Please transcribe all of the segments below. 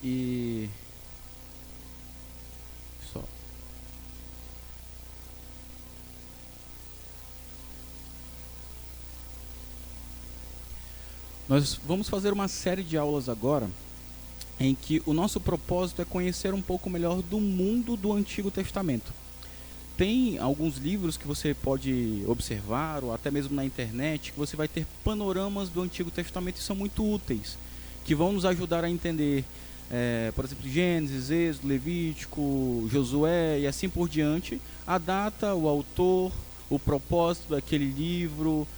E só. Nós vamos fazer uma série de aulas agora em que o nosso propósito é conhecer um pouco melhor do mundo do Antigo Testamento. Tem alguns livros que você pode observar, ou até mesmo na internet, que você vai ter panoramas do Antigo Testamento e são muito úteis, que vão nos ajudar a entender, por exemplo, Gênesis, Êxodo, Levítico, Josué e assim por diante, a data, o autor, o propósito daquele livro,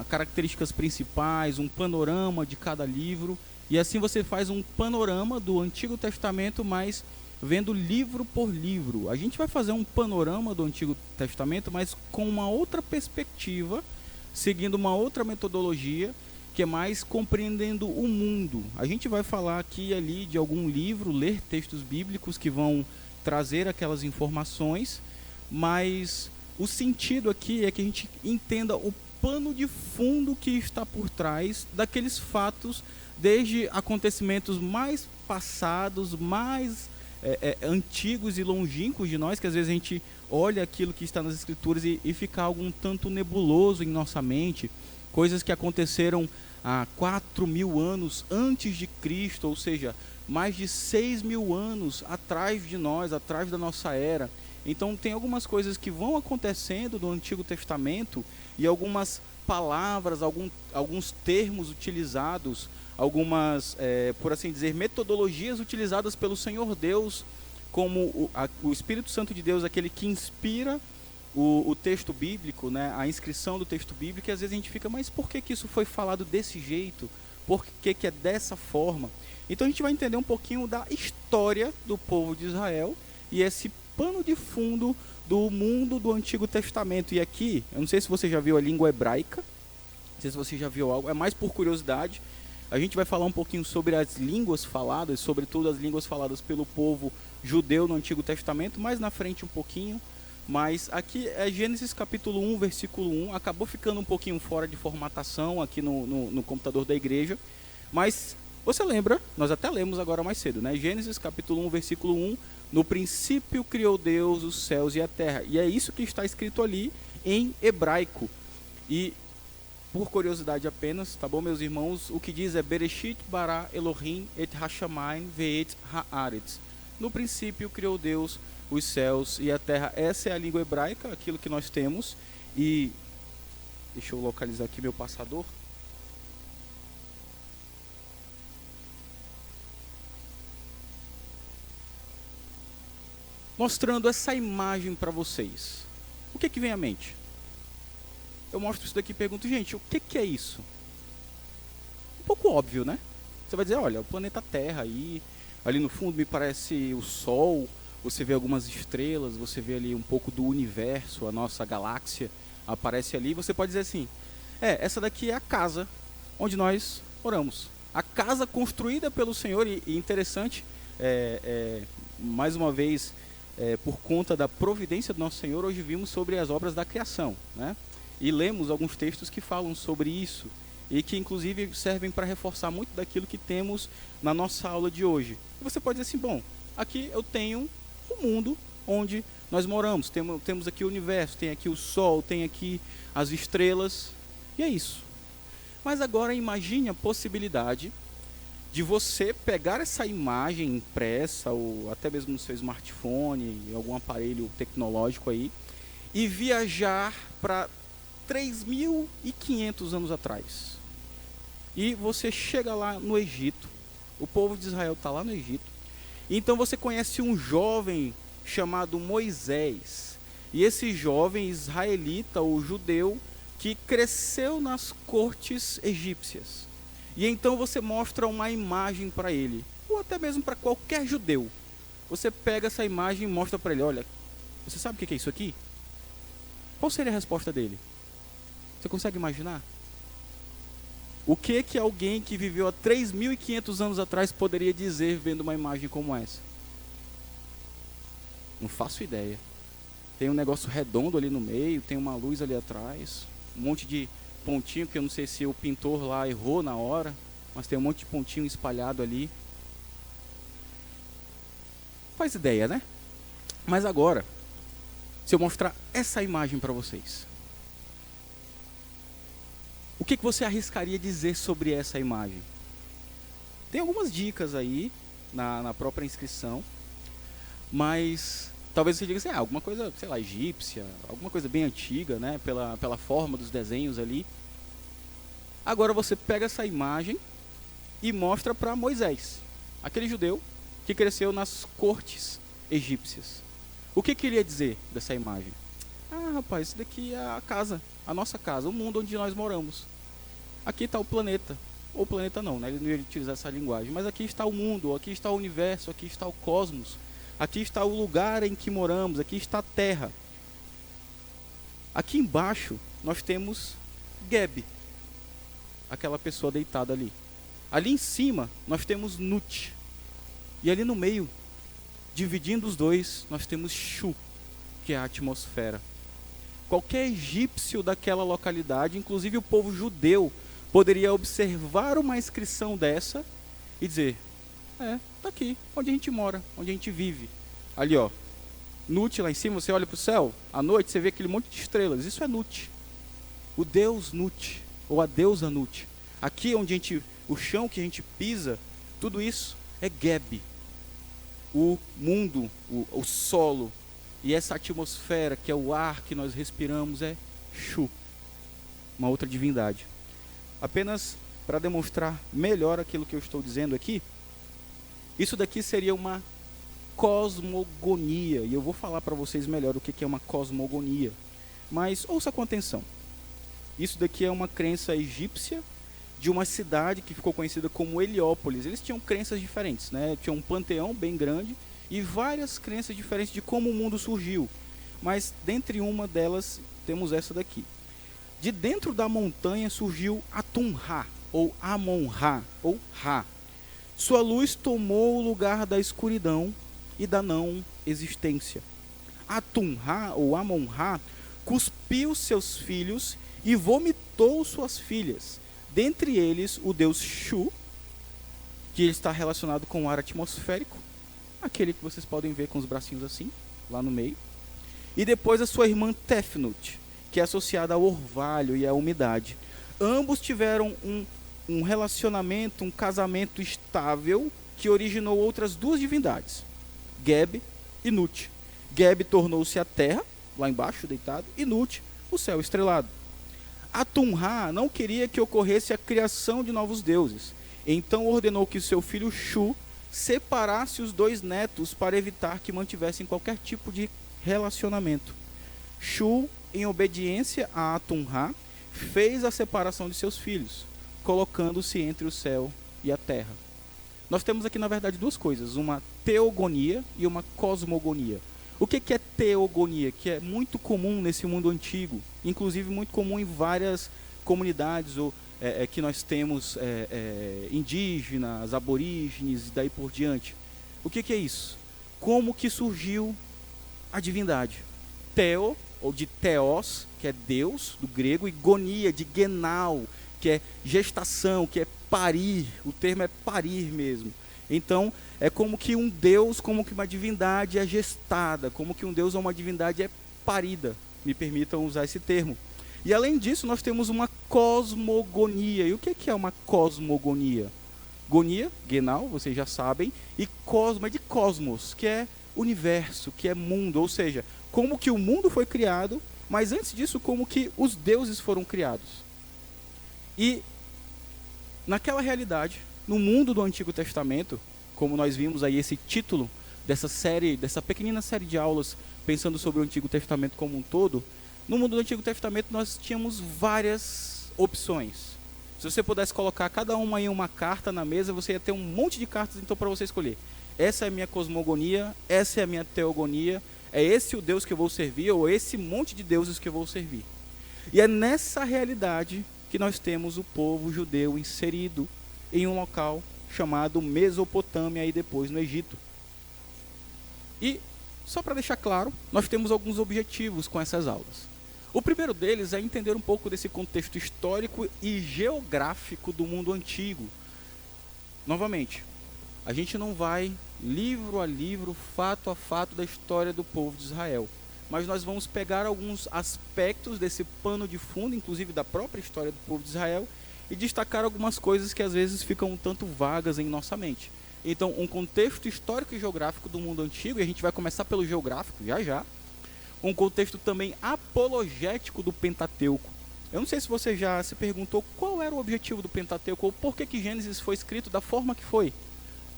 características principais, um panorama de cada livro, e assim você faz um panorama do Antigo Testamento, mas vendo livro por livro. A gente vai fazer um panorama do Antigo Testamento, mas com uma outra perspectiva, seguindo uma outra metodologia, que é mais compreendendo o mundo. A gente vai falar aqui e ali de algum livro, ler textos bíblicos que vão trazer aquelas informações, mas o sentido aqui é que a gente entenda o pano de fundo que está por trás daqueles fatos, desde acontecimentos mais passados, mais antigos e longínquos de nós, que às vezes a gente olha aquilo que está nas escrituras e fica algo um tanto nebuloso em nossa mente, coisas que aconteceram há 4.000 anos antes de Cristo, ou seja, mais de 6.000 anos atrás de nós, atrás da nossa era. Então tem algumas coisas que vão acontecendo no Antigo Testamento e algumas palavras, alguns termos utilizados, algumas, por assim dizer, metodologias utilizadas pelo Senhor Deus, como o Espírito Santo de Deus, aquele que inspira o texto bíblico, né, a inscrição do texto bíblico, e às vezes a gente fica, mas por que isso foi falado desse jeito? Por que é dessa forma? Então a gente vai entender um pouquinho da história do povo de Israel e esse pano de fundo do mundo do Antigo Testamento. E aqui, eu não sei se você já viu a língua hebraica, não sei se você já viu algo, é mais por curiosidade. A gente vai falar um pouquinho sobre as línguas faladas, sobretudo as línguas faladas pelo povo judeu no Antigo Testamento, mais na frente um pouquinho. Mas aqui é Gênesis capítulo 1, versículo 1. Acabou ficando um pouquinho fora de formatação aqui no computador da igreja. Mas você lembra, nós até lemos agora mais cedo, né? Gênesis capítulo 1, versículo 1. No princípio criou Deus os céus e a terra. E é isso que está escrito ali em hebraico. E por curiosidade apenas, tá bom, meus irmãos? O que diz é Bereshit bara Elohim et hashamayim ve'et haaretz. No princípio criou Deus os céus e a terra. Essa é a língua hebraica, aquilo que nós temos. E deixa eu localizar aqui meu passador. Mostrando essa imagem para vocês. O que vem à mente? Eu mostro isso daqui e pergunto, gente, o que é isso? Um pouco óbvio, né? Você vai dizer, olha, o planeta Terra aí, ali no fundo me parece o Sol, você vê algumas estrelas, você vê ali um pouco do universo, a nossa galáxia aparece ali, você pode dizer assim, essa daqui é a casa onde nós moramos. A casa construída pelo Senhor, e interessante, mais uma vez, por conta da providência do nosso Senhor, hoje vimos sobre as obras da criação, né? E lemos alguns textos que falam sobre isso e que inclusive servem para reforçar muito daquilo que temos na nossa aula de hoje. E você pode dizer assim, bom, aqui eu tenho o mundo onde nós moramos, temos aqui o universo, tem aqui o sol, tem aqui as estrelas, e é isso. Mas agora imagine a possibilidade de você pegar essa imagem impressa, ou até mesmo no seu smartphone, em algum aparelho tecnológico aí, e viajar para 3.500 anos atrás. E você chega lá no Egito, o povo de Israel está lá no Egito, e então você conhece um jovem chamado Moisés, e esse jovem israelita, ou judeu, que cresceu nas cortes egípcias. E então você mostra uma imagem para ele, ou até mesmo para qualquer judeu. Você pega essa imagem e mostra para ele, olha, você sabe o que é isso aqui? Qual seria a resposta dele? Você consegue imaginar? O que alguém que viveu há 3.500 anos atrás poderia dizer vendo uma imagem como essa? Não faço ideia. Tem um negócio redondo ali no meio, tem uma luz ali atrás, um monte de pontinho, que eu não sei se o pintor lá errou na hora, mas tem um monte de pontinho espalhado ali. Faz ideia, né? Mas agora, se eu mostrar essa imagem para vocês, o que você arriscaria dizer sobre essa imagem? Tem algumas dicas aí na própria inscrição, mas talvez você diga assim, alguma coisa, sei lá, egípcia, alguma coisa bem antiga, né? Pela forma dos desenhos ali. Agora você pega essa imagem e mostra para Moisés, aquele judeu que cresceu nas cortes egípcias. O que queria dizer dessa imagem? Rapaz, isso daqui é a casa, a nossa casa, o mundo onde nós moramos. Aqui está o planeta. Ou planeta não, né? Ele não ia utilizar essa linguagem. Mas aqui está o mundo, aqui está o universo, aqui está o cosmos. Aqui está o lugar em que moramos, aqui está a Terra. Aqui embaixo nós temos Geb, aquela pessoa deitada ali. Ali em cima nós temos Nut. E ali no meio, dividindo os dois, nós temos Shu, que é a atmosfera. Qualquer egípcio daquela localidade, inclusive o povo judeu, poderia observar uma inscrição dessa e dizer, tá aqui, onde a gente mora, onde a gente vive. Ali, ó, Nut lá em cima, você olha para o céu, à noite você vê aquele monte de estrelas, isso é Nut. O deus Nut, ou a deusa Nut. Aqui onde o chão que a gente pisa, tudo isso é Geb. O mundo, o solo, e essa atmosfera que é o ar que nós respiramos é Shu, uma outra divindade. Apenas para demonstrar melhor aquilo que eu estou dizendo aqui, isso daqui seria uma cosmogonia, e eu vou falar para vocês melhor o que é uma cosmogonia. Mas ouça com atenção. Isso daqui é uma crença egípcia de uma cidade que ficou conhecida como Heliópolis. Eles tinham crenças diferentes, né? Tinha um panteão bem grande e várias crenças diferentes de como o mundo surgiu. Mas dentre uma delas temos essa daqui. De dentro da montanha surgiu Atum-Ra, ou Amon-Ra, ou Ra. Sua luz tomou o lugar da escuridão e da não existência. Atum-Ra, ou Amon-Ra, cuspiu seus filhos e vomitou suas filhas. Dentre eles, o deus Shu, que está relacionado com o ar atmosférico, aquele que vocês podem ver com os bracinhos assim, lá no meio. E depois a sua irmã Tefnut, que é associada ao orvalho e à umidade. Ambos tiveram um relacionamento, um casamento estável, que originou outras duas divindades, Geb e Nut. Geb tornou-se a terra, lá embaixo, deitado, e Nut, o céu estrelado. Atum-Ra não queria que ocorresse a criação de novos deuses, então ordenou que seu filho Shu separasse os dois netos para evitar que mantivessem qualquer tipo de relacionamento. Shu, em obediência a Atum-Ra, fez a separação de seus filhos, colocando-se entre o céu e a terra. Nós temos aqui, na verdade, duas coisas, uma teogonia e uma cosmogonia. O que é teogonia? Que é muito comum nesse mundo antigo, inclusive muito comum em várias comunidades que nós temos indígenas, aborígenes e daí por diante. O que é isso? Como que surgiu a divindade? Theo, ou de theos, que é Deus, do grego, e gonia, de genal, que é gestação, que é parir, o termo é parir mesmo. Então, é como que um Deus, como que uma divindade é gestada, como que um Deus ou uma divindade é parida, me permitam usar esse termo. E além disso, nós temos uma cosmogonia. E o que é uma cosmogonia? Gonia, genal, vocês já sabem, e cosmo é de cosmos, que é universo, que é mundo, ou seja, como que o mundo foi criado, mas antes disso, como que os deuses foram criados. E naquela realidade, no mundo do Antigo Testamento, como nós vimos aí esse título dessa série, dessa pequenina série de aulas, pensando sobre o Antigo Testamento como um todo, no mundo do Antigo Testamento nós tínhamos várias opções. Se você pudesse colocar cada uma em uma carta na mesa, você ia ter um monte de cartas então para você escolher. Essa é a minha cosmogonia, essa é a minha teogonia, é esse o Deus que eu vou servir, ou esse monte de deuses que eu vou servir. E é nessa realidade que nós temos o povo judeu inserido em um local chamado Mesopotâmia e depois no Egito. E, só para deixar claro, nós temos alguns objetivos com essas aulas. O primeiro deles é entender um pouco desse contexto histórico e geográfico do mundo antigo. Novamente, a gente não vai livro a livro, fato a fato da história do povo de Israel. Mas nós vamos pegar alguns aspectos desse pano de fundo, inclusive da própria história do povo de Israel, e destacar algumas coisas que às vezes ficam um tanto vagas em nossa mente. Então, um contexto histórico e geográfico do mundo antigo, e a gente vai começar pelo geográfico já já. Um contexto também apologético do Pentateuco. Eu não sei se você já se perguntou qual era o objetivo do Pentateuco, ou por que Gênesis foi escrito da forma que foi.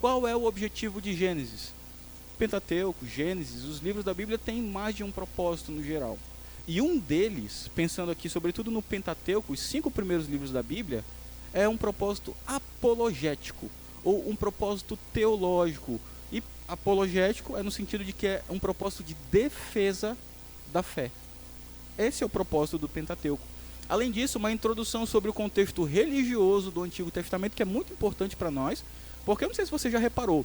Qual é o objetivo de Gênesis? Pentateuco, Gênesis, os livros da Bíblia têm mais de um propósito no geral. E um deles, pensando aqui sobretudo no Pentateuco, os 5 primeiros livros da Bíblia, é um propósito apologético, ou um propósito teológico. E apologético é no sentido de que é um propósito de defesa da fé. Esse é o propósito do Pentateuco. Além disso, uma introdução sobre o contexto religioso do Antigo Testamento, que é muito importante para nós, porque eu não sei se você já reparou,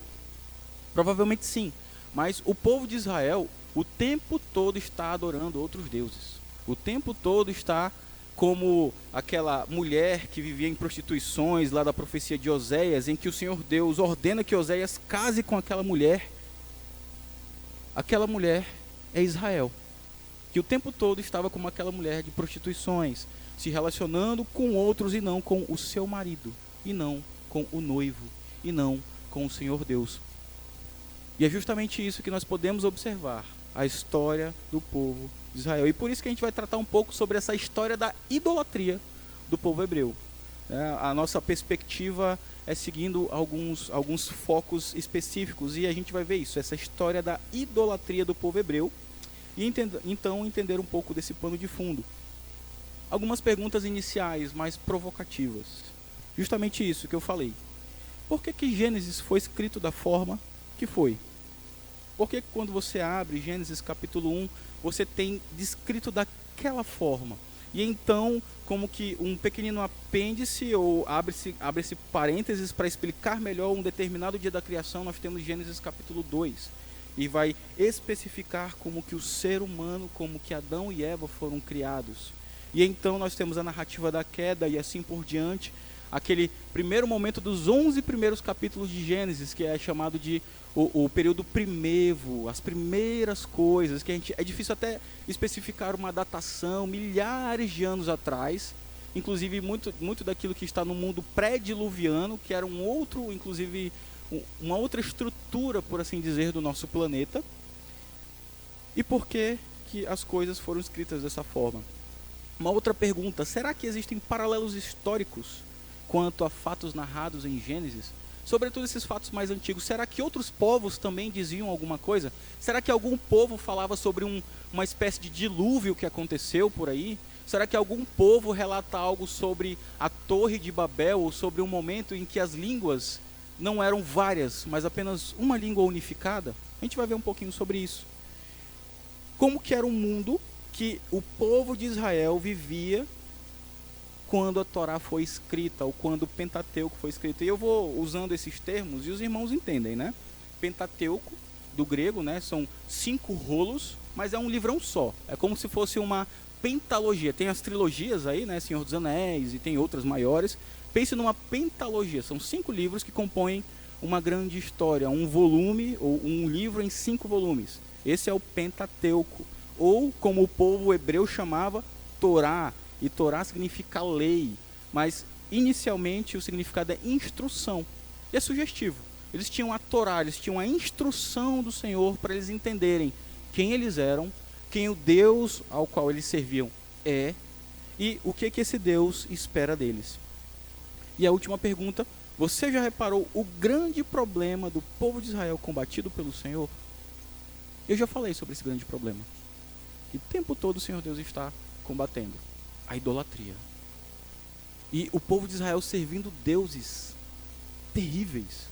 provavelmente sim, mas o povo de Israel o tempo todo está adorando outros deuses. O tempo todo está como aquela mulher que vivia em prostituições lá da profecia de Oséias, em que o Senhor Deus ordena que Oséias case com aquela mulher. Aquela mulher é Israel, que o tempo todo estava como aquela mulher de prostituições, se relacionando com outros e não com o seu marido, e não com o noivo, e não com o Senhor Deus. E é justamente isso que nós podemos observar, a história do povo de Israel. E por isso que a gente vai tratar um pouco sobre essa história da idolatria do povo hebreu. A nossa perspectiva é seguindo alguns focos específicos, e a gente vai ver isso, essa história da idolatria do povo hebreu, e então entender um pouco desse pano de fundo. Algumas perguntas iniciais, mais provocativas. Justamente isso que eu falei. Por que Gênesis foi escrito da forma que foi? Porque quando você abre Gênesis capítulo 1, você tem descrito daquela forma. E então, como que um pequenino apêndice, ou abre-se parênteses para explicar melhor um determinado dia da criação, nós temos Gênesis capítulo 2. E vai especificar como que o ser humano, como que Adão e Eva foram criados. E então nós temos a narrativa da queda e assim por diante. Aquele primeiro momento dos 11 primeiros capítulos de Gênesis, que é chamado de o período primevo, as primeiras coisas, que é difícil até especificar uma datação, milhares de anos atrás, inclusive muito daquilo que está no mundo pré-diluviano, que era uma outra estrutura, por assim dizer, do nosso planeta. E por que as coisas foram escritas dessa forma? Uma outra pergunta, será que existem paralelos históricos quanto a fatos narrados em Gênesis? Sobretudo esses fatos mais antigos, será que outros povos também diziam alguma coisa? Será que algum povo falava sobre uma espécie de dilúvio que aconteceu por aí? Será que algum povo relata algo sobre a Torre de Babel, ou sobre um momento em que as línguas não eram várias, mas apenas uma língua unificada? A gente vai ver um pouquinho sobre isso. Como que era o mundo que o povo de Israel vivia quando a Torá foi escrita, ou quando o Pentateuco foi escrito? E eu vou usando esses termos e os irmãos entendem, né? Pentateuco, do grego, né? São 5 rolos, mas é um livrão só. É como se fosse uma pentalogia. Tem as trilogias aí, né? Senhor dos Anéis, e tem outras maiores. Pense numa pentalogia. São 5 livros que compõem uma grande história, um volume, ou um livro em 5 volumes. Esse é o Pentateuco, ou como o povo hebreu chamava, Torá. E Torá significa lei, mas inicialmente o significado é instrução. E é sugestivo. Eles tinham a Torá, eles tinham a instrução do Senhor para eles entenderem quem eles eram, quem o Deus ao qual eles serviam é, e o que esse Deus espera deles. E a última pergunta, você já reparou o grande problema do povo de Israel combatido pelo Senhor? Eu já falei sobre esse grande problema. E o tempo todo o Senhor Deus está combatendo a idolatria. E o povo de Israel servindo deuses terríveis.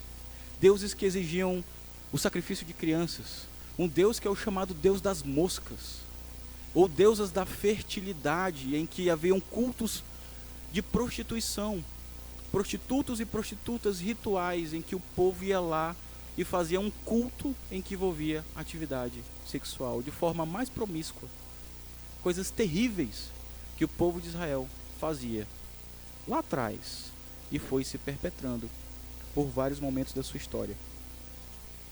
Deuses que exigiam o sacrifício de crianças. Um Deus que é o chamado Deus das moscas. Ou deusas da fertilidade, em que haviam cultos de prostituição. Prostitutos e prostitutas rituais, em que o povo ia lá e fazia um culto em que envolvia atividade sexual de forma mais promíscua. Coisas terríveis que o povo de Israel fazia lá atrás e foi se perpetrando por vários momentos da sua história.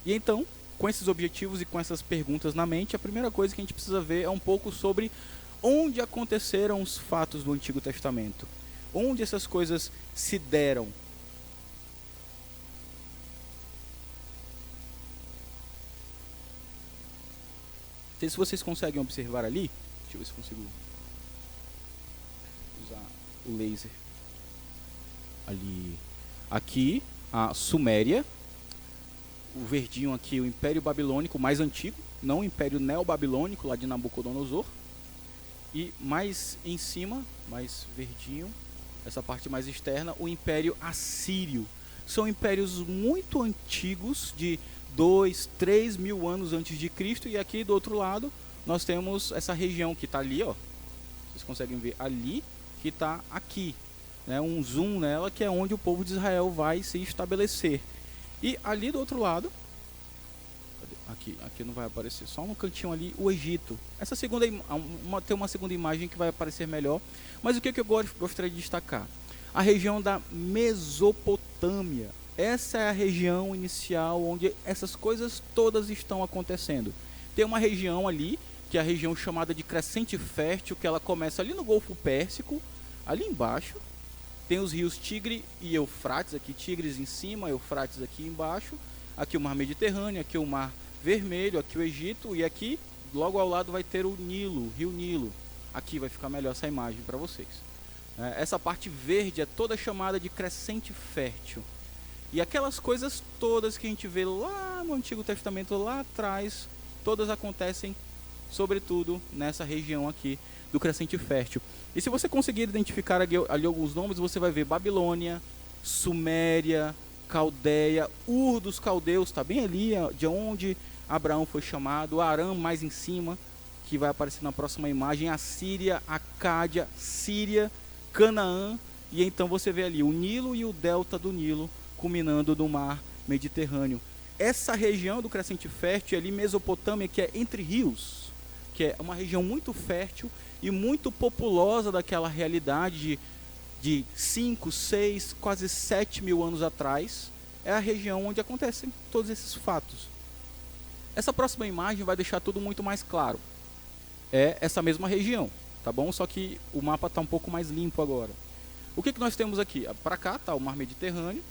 E então, com esses objetivos e com essas perguntas na mente, a primeira coisa que a gente precisa ver é um pouco sobre onde aconteceram os fatos do Antigo Testamento. Onde essas coisas se deram. Não sei se vocês conseguem observar ali. Deixa eu ver se consigo usar o laser. Ali. Aqui, a Suméria. O verdinho aqui, o Império Babilônico mais antigo. Não o Império Neobabilônico, lá de Nabucodonosor. E mais em cima, mais verdinho, essa parte mais externa, o Império Assírio. São impérios muito antigos, de 2, 3 mil anos antes de Cristo. E aqui do outro lado, nós temos essa região que está ali, ó. Vocês conseguem ver ali, que está aqui. Né, um zoom nela, que é onde o povo de Israel vai se estabelecer. E ali do outro lado, aqui não vai aparecer, só no cantinho ali, o Egito. Essa segunda, tem uma segunda imagem que vai aparecer melhor. Mas o que eu gostaria de destacar? A região da Mesopotâmia. Essa é a região inicial onde essas coisas todas estão acontecendo. Tem uma região ali, que é a região chamada de Crescente Fértil, que ela começa ali no Golfo Pérsico, ali embaixo. Tem os rios Tigre e Eufrates, aqui Tigres em cima, Eufrates aqui embaixo. Aqui o Mar Mediterrâneo, aqui o Mar Vermelho, aqui o Egito, e aqui logo ao lado vai ter o Nilo, o Rio Nilo. Aqui vai ficar melhor essa imagem para vocês. Essa parte verde é toda chamada de Crescente Fértil. E aquelas coisas todas que a gente vê lá no Antigo Testamento, lá atrás, todas acontecem, sobretudo, nessa região aqui do Crescente Fértil. E se você conseguir identificar ali alguns nomes, você vai ver Babilônia, Suméria, Caldeia, Ur dos Caldeus, está bem ali, de onde Abraão foi chamado, Arã mais em cima, que vai aparecer na próxima imagem, Assíria, Acádia, Síria, Canaã, e então você vê ali o Nilo e o delta do Nilo, culminando no Mar Mediterrâneo. Essa região do Crescente Fértil, ali Mesopotâmia, que é entre rios, que é uma região muito fértil e muito populosa daquela realidade de 5, 6, quase 7 mil anos atrás, é a região onde acontecem todos esses fatos. Essa próxima imagem vai deixar tudo muito mais claro. É essa mesma região, tá bom? Só que o mapa está um pouco mais limpo agora. O que nós temos aqui? Para cá está o Mar Mediterrâneo,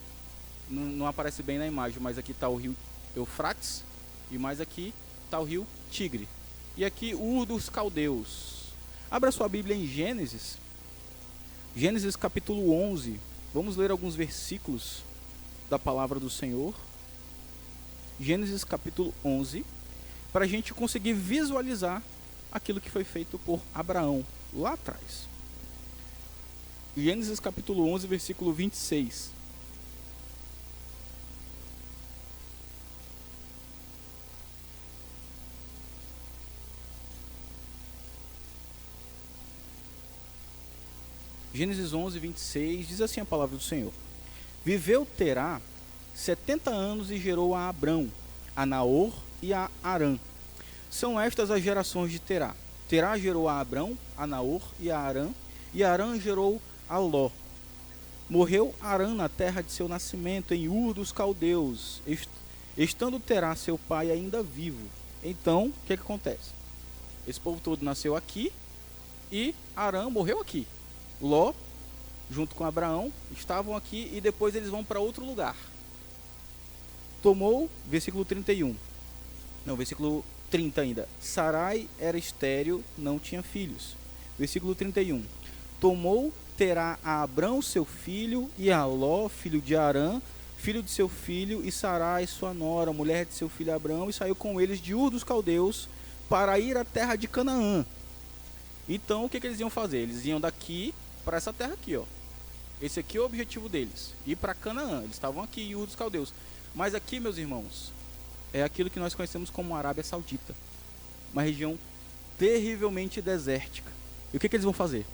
não aparece bem na imagem, mas aqui está o rio Eufrates, e mais aqui está o rio Tigre. E aqui Ur dos Caldeus. Abra sua Bíblia em Gênesis. Gênesis capítulo 11. Vamos ler alguns versículos da palavra do Senhor. Gênesis capítulo 11. Para a gente conseguir visualizar aquilo que foi feito por Abraão lá atrás. Gênesis capítulo 11, versículo 26. Gênesis 11, 26, diz assim a palavra do Senhor. Viveu Terá 70 anos e gerou a Abrão, a Naor e a Arã. São estas as gerações de Terá. Terá gerou a Abrão, a Naor e a Arã, e Arã gerou a Ló. Morreu Arã na terra de seu nascimento, em Ur dos Caldeus, estando Terá, seu pai, ainda vivo. Então, o que acontece? Esse povo todo nasceu aqui e Arã morreu aqui. Ló, junto com Abraão, estavam aqui e depois eles vão para outro lugar. Tomou, versículo 31. Não, versículo 30 ainda. Sarai era estéril, não tinha filhos. Versículo 31. Tomou Terá a Abrão, seu filho, e a Ló, filho de Arã, filho de seu filho, e Sarai, sua nora, mulher de seu filho Abrão, e saiu com eles de Ur dos Caldeus para ir à terra de Canaã. Então, o que eles iam fazer? Eles iam daqui para essa terra aqui, ó. Esse aqui é o objetivo deles, ir para Canaã. Eles estavam aqui em Ur dos Caldeus. Mas aqui, meus irmãos, é aquilo que nós conhecemos como Arábia Saudita. Uma região terrivelmente desértica. E o que eles vão fazer?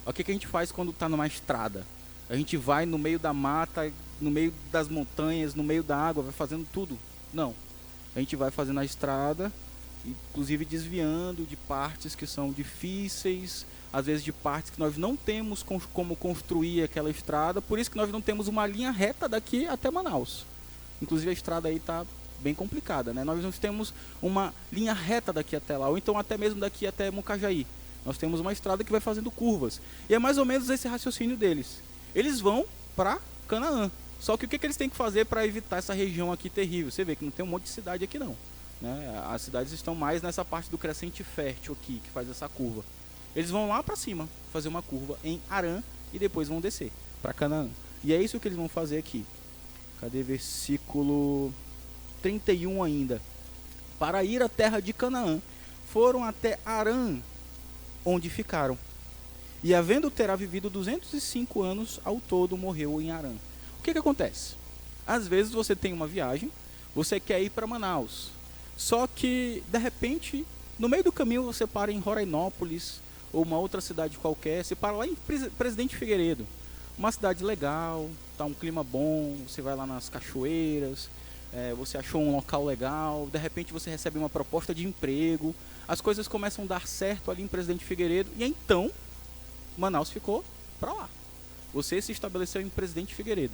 O que a gente faz quando está numa estrada? A gente vai no meio da mata, no meio das montanhas, no meio da água, vai fazendo tudo? Não. A gente vai fazendo a estrada, inclusive desviando de partes que são difíceis, às vezes de partes que nós não temos como construir aquela estrada, por isso que nós não temos uma linha reta daqui até Manaus. Inclusive a estrada aí está bem complicada, né? Nós não temos uma linha reta daqui até lá, ou então até mesmo daqui até Mucajaí. Nós temos uma estrada que vai fazendo curvas. E é mais ou menos esse raciocínio deles. Eles vão para Canaã. Só que o que eles têm que fazer para evitar essa região aqui terrível? Você vê que não tem um monte de cidade aqui não, né? As cidades estão mais nessa parte do crescente fértil aqui, que faz essa curva. Eles vão lá para cima, fazer uma curva em Harã e depois vão descer para Canaã. E é isso que eles vão fazer aqui. Cadê versículo 31 ainda? Para ir à terra de Canaã, foram até Harã, onde ficaram. E havendo Terá vivido 205 anos, ao todo morreu em Harã. O que acontece? Às vezes você tem uma viagem, você quer ir para Manaus. Só que, de repente, no meio do caminho você para em Rorainópolis, ou uma outra cidade qualquer, você para lá em Presidente Figueiredo. Uma cidade legal, tá um clima bom, você vai lá nas cachoeiras, você achou um local legal, de repente você recebe uma proposta de emprego, as coisas começam a dar certo ali em Presidente Figueiredo, e então Manaus ficou para lá. Você se estabeleceu em Presidente Figueiredo.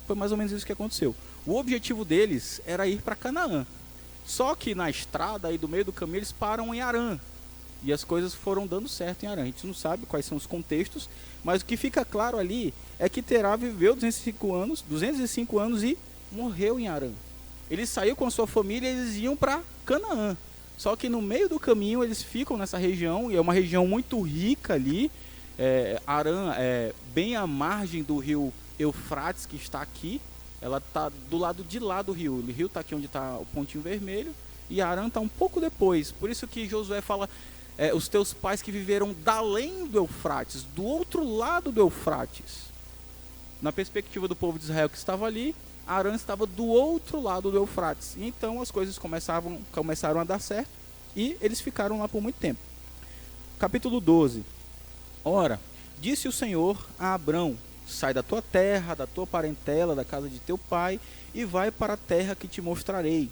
Foi mais ou menos isso que aconteceu. O objetivo deles era ir para Canaã. Só que na estrada, aí do meio do caminho, eles param em Harã. E as coisas foram dando certo em Harã. A gente não sabe quais são os contextos, mas o que fica claro ali é que Terá viveu 205 anos e morreu em Harã. Ele saiu com a sua família e eles iam para Canaã. Só que no meio do caminho eles ficam nessa região, e é uma região muito rica ali. Harã é bem à margem do rio Eufrates, que está aqui. Ela está do lado de lá do rio. O rio está aqui onde está o pontinho vermelho, e Harã está um pouco depois. Por isso que Josué fala, os teus pais que viveram da além do Eufrates, do outro lado do Eufrates. Na perspectiva do povo de Israel que estava ali, Harã estava do outro lado do Eufrates. E então as coisas começaram a dar certo, e eles ficaram lá por muito tempo. Capítulo 12. Ora, disse o Senhor a Abrão: sai da tua terra, da tua parentela, da casa de teu pai, e vai para a terra que te mostrarei.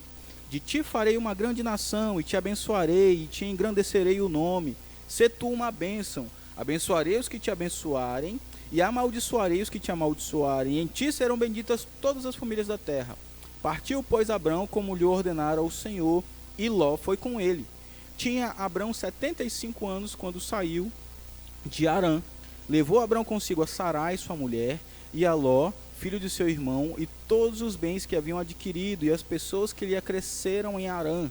De ti farei uma grande nação, e te abençoarei, e te engrandecerei o nome. Sê tu uma bênção. Abençoarei os que te abençoarem, e amaldiçoarei os que te amaldiçoarem. E em ti serão benditas todas as famílias da terra. Partiu, pois, Abrão, como lhe ordenara o Senhor, e Ló foi com ele. Tinha Abrão 75 anos quando saiu de Harã. Levou Abrão consigo a Sarai, sua mulher, e a Ló, filho de seu irmão, e todos os bens que haviam adquirido, e as pessoas que lhe acresceram em Harã.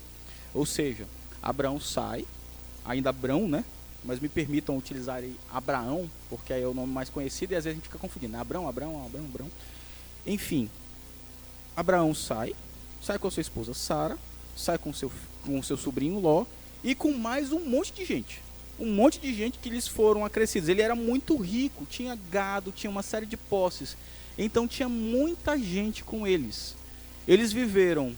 Ou seja, Abrão sai, ainda Abrão, né? Mas me permitam utilizar aí Abraão, porque aí é o nome mais conhecido, e às vezes a gente fica confundindo, né? Abrão. Enfim, Abraão sai com sua esposa Sara, sai com seu sobrinho Ló, e com mais um monte de gente. Um monte de gente que lhes foram acrescidos. Ele era muito rico, tinha gado, tinha uma série de posses. Então tinha muita gente com eles. Eles viveram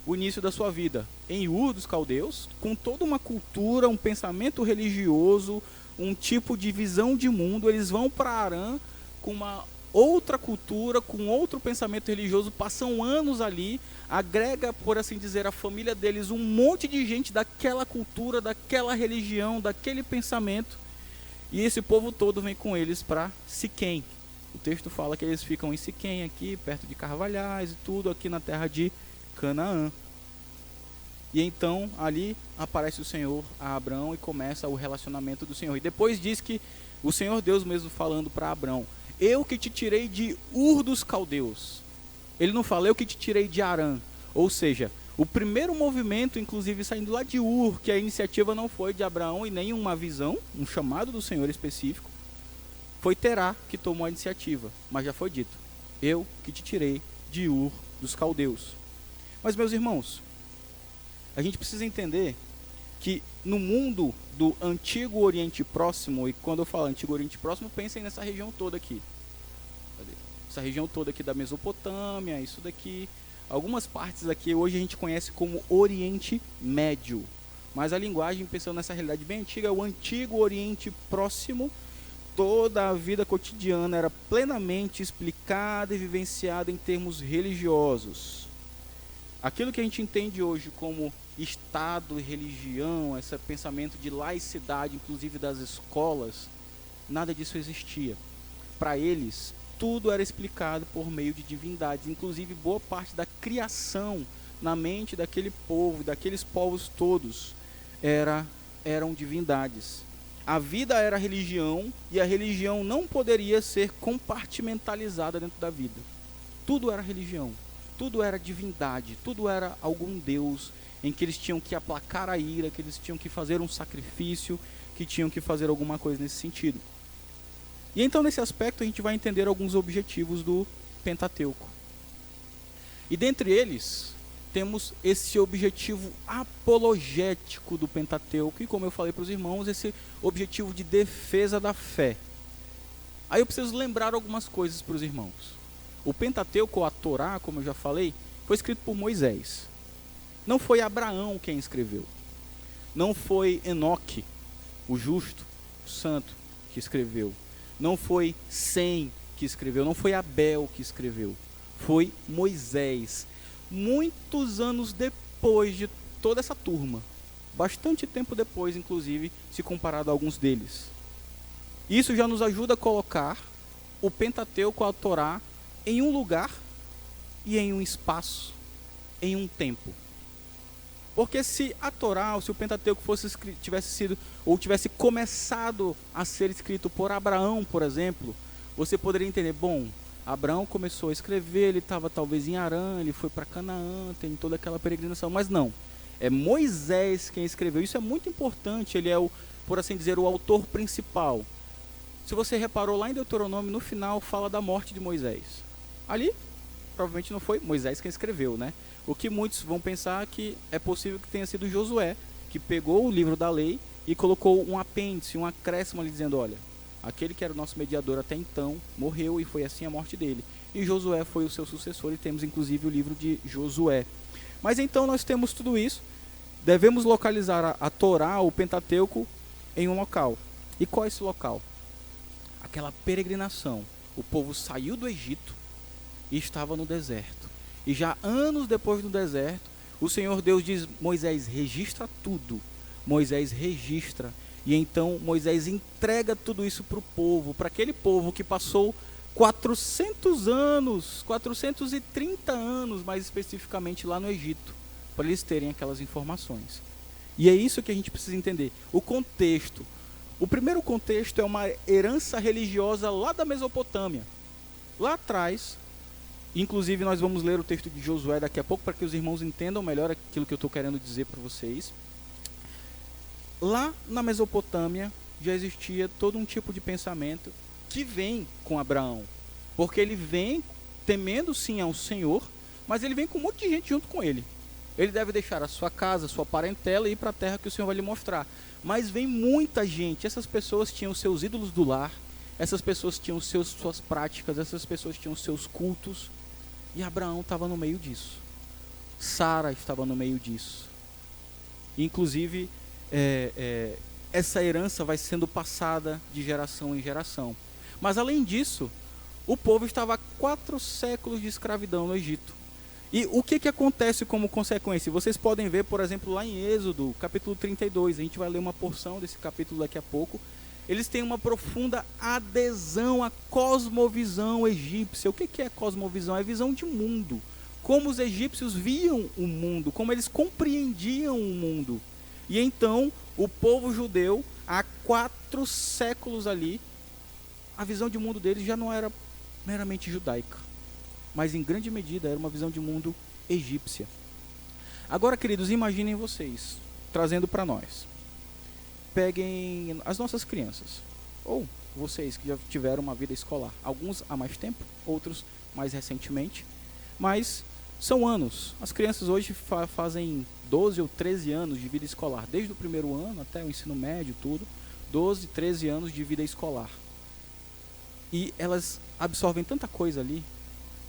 o início da sua vida em Ur dos Caldeus, com toda uma cultura, um pensamento religioso, um tipo de visão de mundo. Eles vão para Harã com uma outra cultura, com outro pensamento religioso, passam anos ali, agrega, por assim dizer, a família deles um monte de gente daquela cultura, daquela religião, daquele pensamento, e esse povo todo vem com eles para Siquém. O texto fala que eles ficam em Siquém, aqui perto de Carvalhais e tudo, aqui na terra de Canaã. E então ali aparece o Senhor a Abrão e começa o relacionamento do Senhor. E depois diz que o Senhor Deus mesmo falando para Abrão: eu que te tirei de Ur dos Caldeus. Ele não fala, eu que te tirei de Harã. Ou seja, o primeiro movimento, inclusive saindo lá de Ur, que a iniciativa não foi de Abraão e nem uma visão, um chamado do Senhor específico, foi Terá que tomou a iniciativa. Mas já foi dito, eu que te tirei de Ur dos Caldeus. Mas, meus irmãos, a gente precisa entender que no mundo do Antigo Oriente Próximo, e quando eu falo Antigo Oriente Próximo, pensem nessa região toda aqui. Essa região toda aqui da Mesopotâmia, isso daqui. Algumas partes aqui hoje a gente conhece como Oriente Médio. Mas a linguagem, pensando nessa realidade bem antiga, é o Antigo Oriente Próximo. Toda a vida cotidiana era plenamente explicada e vivenciada em termos religiosos. Aquilo que a gente entende hoje como Estado e religião, esse pensamento de laicidade, inclusive das escolas, nada disso existia. Para eles, tudo era explicado por meio de divindades. Inclusive, boa parte da criação na mente daquele povo, daqueles povos todos, eram divindades. A vida era religião, e a religião não poderia ser compartimentalizada dentro da vida. Tudo era religião, tudo era divindade, tudo era algum Deus em que eles tinham que aplacar a ira, que eles tinham que fazer um sacrifício, que tinham que fazer alguma coisa nesse sentido. E então, nesse aspecto, a gente vai entender alguns objetivos do Pentateuco. E dentre eles, temos esse objetivo apologético do Pentateuco, e como eu falei para os irmãos, esse objetivo de defesa da fé. Aí eu preciso lembrar algumas coisas para os irmãos. O Pentateuco, ou a Torá, como eu já falei, foi escrito por Moisés. Não foi Abraão quem escreveu. Não foi Enoque, o justo, o santo, que escreveu. Não foi Sem que escreveu. Não foi Abel que escreveu. Foi Moisés. Muitos anos depois de toda essa turma. Bastante tempo depois, inclusive, se comparado a alguns deles. Isso já nos ajuda a colocar o Pentateuco, a Torá, em um lugar e em um espaço, em um tempo. Porque se a Torá, ou se o Pentateuco tivesse começado a ser escrito por Abraão, por exemplo, você poderia entender, bom, Abraão começou a escrever, ele estava talvez em Harã, ele foi para Canaã, tem toda aquela peregrinação, mas não, é Moisés quem escreveu. Isso é muito importante, ele é por assim dizer, o autor principal. Se você reparou lá em Deuteronômio, no final fala da morte de Moisés. Ali, provavelmente não foi Moisés quem escreveu, né? O que muitos vão pensar que é possível que tenha sido Josué, que pegou o livro da lei e colocou um apêndice, um acréscimo ali dizendo, olha, aquele que era o nosso mediador até então morreu e foi assim a morte dele. E Josué foi o seu sucessor, e temos inclusive o livro de Josué. Mas então nós temos tudo isso, devemos localizar a Torá, o Pentateuco, em um local. E qual é esse local? Aquela peregrinação. O povo saiu do Egito e estava no deserto. E já anos depois do deserto, o Senhor Deus diz, Moisés, registra tudo. Moisés registra. E então Moisés entrega tudo isso para o povo, para aquele povo que passou 400 anos, 430 anos mais especificamente lá no Egito, para eles terem aquelas informações. E é isso que a gente precisa entender. O contexto. O primeiro contexto é uma herança religiosa lá da Mesopotâmia. Lá atrás, inclusive nós vamos ler o texto de Josué daqui a pouco, para que os irmãos entendam melhor aquilo que eu estou querendo dizer para vocês. Lá na Mesopotâmia já existia todo um tipo de pensamento que vem com Abraão. Porque ele vem temendo sim ao Senhor, mas ele vem com um monte de gente junto com ele. Ele deve deixar a sua casa, a sua parentela e ir para a terra que o Senhor vai lhe mostrar. Mas vem muita gente. Essas pessoas tinham seus ídolos do lar, essas pessoas tinham suas práticas, essas pessoas tinham seus cultos. E Abraão estava no meio disso. Sara estava no meio disso. Inclusive, essa herança vai sendo passada de geração em geração. Mas além disso, o povo estava há 4 séculos de escravidão no Egito. E o que acontece como consequência? Vocês podem ver, por exemplo, lá em Êxodo, capítulo 32, a gente vai ler uma porção desse capítulo daqui a pouco. Eles têm uma profunda adesão à cosmovisão egípcia. O que é cosmovisão? É visão de mundo. Como os egípcios viam o mundo, como eles compreendiam o mundo. E então, o povo judeu, há 4 séculos ali, a visão de mundo deles já não era meramente judaica, mas em grande medida era uma visão de mundo egípcia. Agora, queridos, imaginem vocês, trazendo para nós. Peguem as nossas crianças, ou vocês que já tiveram uma vida escolar, alguns há mais tempo, outros mais recentemente, mas são anos. As crianças hoje fazem 12 ou 13 anos de vida escolar, desde o primeiro ano até o ensino médio, tudo, 12, 13 anos de vida escolar. E elas absorvem tanta coisa ali,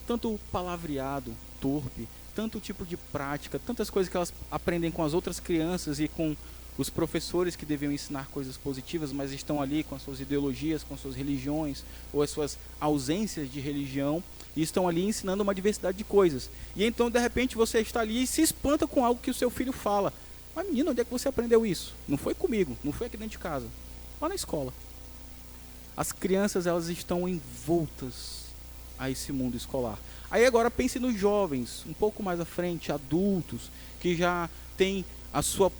tanto palavreado torpe, tanto tipo de prática, tantas coisas que elas aprendem com as outras crianças e com os professores que deviam ensinar coisas positivas, mas estão ali com as suas ideologias, com as suas religiões, ou as suas ausências de religião, e estão ali ensinando uma diversidade de coisas. E então, de repente, você está ali e se espanta com algo que o seu filho fala. Mas, menino, onde é que você aprendeu isso? Não foi comigo, não foi aqui dentro de casa. Lá na escola. As crianças, elas estão envoltas a esse mundo escolar. Aí agora pense nos jovens, um pouco mais à frente, adultos, que já têm a sua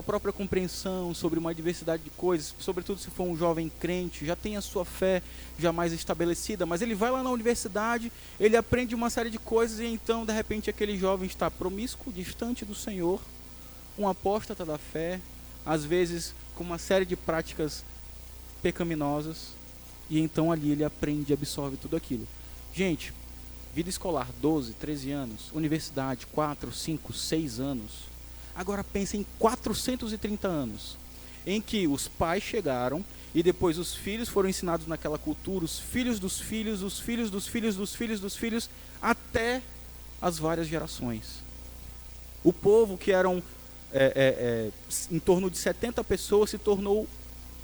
própria compreensão sobre uma diversidade de coisas, sobretudo se for um jovem crente, já tem a sua fé já mais estabelecida, mas ele vai lá na universidade, ele aprende uma série de coisas e então, de repente, aquele jovem está promíscuo, distante do Senhor, um apóstata da fé, às vezes com uma série de práticas pecaminosas, e então ali ele aprende e absorve tudo aquilo. Gente, vida escolar, 12, 13 anos, universidade, 4, 5, 6 anos. Agora pense em 430 anos, em que os pais chegaram e depois os filhos foram ensinados naquela cultura, os filhos dos filhos, os filhos dos filhos dos filhos dos filhos, até as várias gerações. O povo, que eram em torno de 70 pessoas, se tornou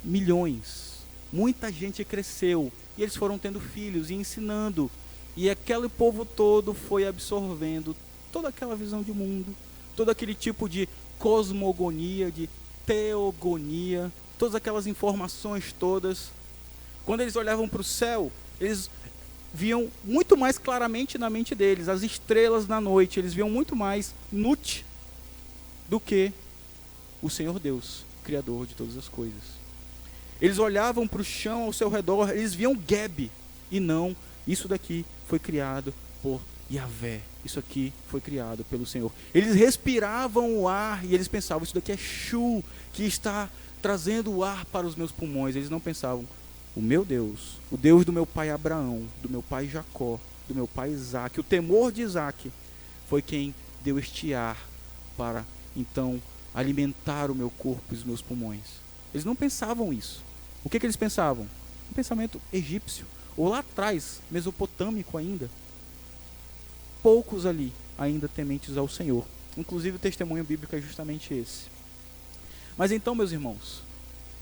milhões. Muita gente cresceu e eles foram tendo filhos e ensinando. E aquele povo todo foi absorvendo toda aquela visão de mundo, todo aquele tipo de cosmogonia, de teogonia, todas aquelas informações todas. Quando eles olhavam para o céu, eles viam muito mais claramente na mente deles, as estrelas na noite, eles viam muito mais Nut do que o Senhor Deus, Criador de todas as coisas. Eles olhavam para o chão ao seu redor, eles viam Geb, e não, isso daqui foi criado por Yahvé, isso aqui foi criado pelo Senhor. Eles respiravam o ar e eles pensavam, isso daqui é Shu, que está trazendo o ar para os meus pulmões. Eles não pensavam, o meu Deus, o Deus do meu pai Abraão, do meu pai Jacó, do meu pai Isaac, o temor de Isaac, foi quem deu este ar para, então, alimentar o meu corpo e os meus pulmões. Eles não pensavam isso. O que eles pensavam? Um pensamento egípcio, ou lá atrás, mesopotâmico ainda. Poucos ali, ainda tementes ao Senhor. Inclusive o testemunho bíblico é justamente esse. Mas então, meus irmãos,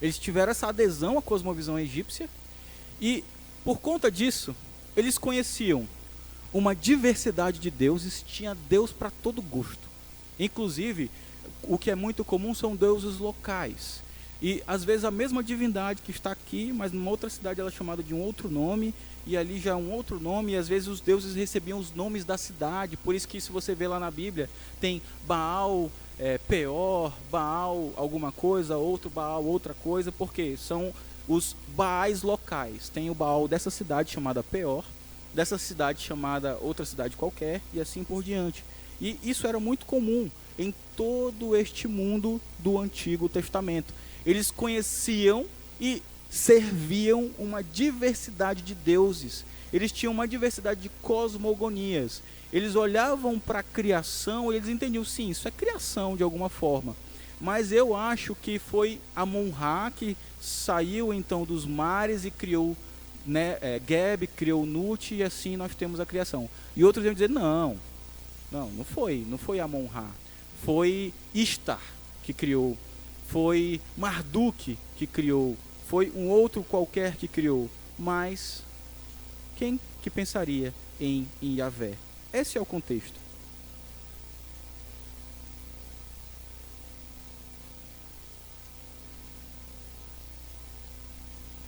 eles tiveram essa adesão à cosmovisão egípcia e, por conta disso, eles conheciam uma diversidade de deuses, tinha Deus para todo gosto. Inclusive, o que é muito comum são deuses locais. E às vezes a mesma divindade que está aqui, mas numa outra cidade ela é chamada de um outro nome, e ali já é um outro nome, e às vezes os deuses recebiam os nomes da cidade. Por isso que, se você vê lá na Bíblia, tem Baal, Peor, Baal alguma coisa, outro Baal outra coisa, porque são os Baais locais. Tem o Baal dessa cidade chamada Peor, dessa cidade chamada outra cidade qualquer, e assim por diante. E isso era muito comum em todo este mundo do Antigo Testamento. Eles conheciam e serviam uma diversidade de deuses. Eles tinham uma diversidade de cosmogonias. Eles olhavam para a criação e eles entendiam, sim, isso é criação de alguma forma. Mas eu acho que foi Amon-Ra que saiu então dos mares e criou, né, Geb, criou Nut, e assim nós temos a criação. E outros iam dizer, não foi Amon-Ra. Foi Istar que criou. Foi Marduk que criou, foi um outro qualquer que criou, mas quem que pensaria em Yahvé? Esse é o contexto.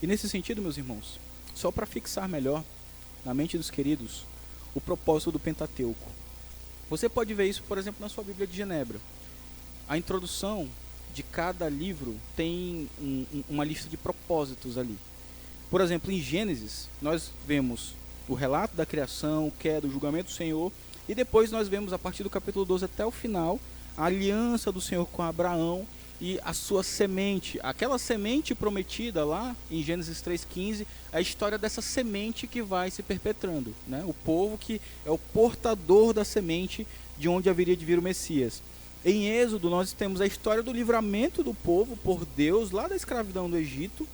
E nesse sentido, meus irmãos, só para fixar melhor na mente dos queridos o propósito do Pentateuco. Você pode ver isso, por exemplo, na sua Bíblia de Genebra. A introdução de cada livro tem uma lista de propósitos ali. Por exemplo, em Gênesis, nós vemos o relato da criação, queda, o julgamento do Senhor, e depois nós vemos, a partir do capítulo 12 até o final, a aliança do Senhor com Abraão e a sua semente. Aquela semente prometida lá, em Gênesis 3,15, é a história dessa semente que vai se perpetrando, né? O povo que é o portador da semente de onde haveria de vir o Messias. Em Êxodo, nós temos a história do livramento do povo por Deus, lá da escravidão do Egito,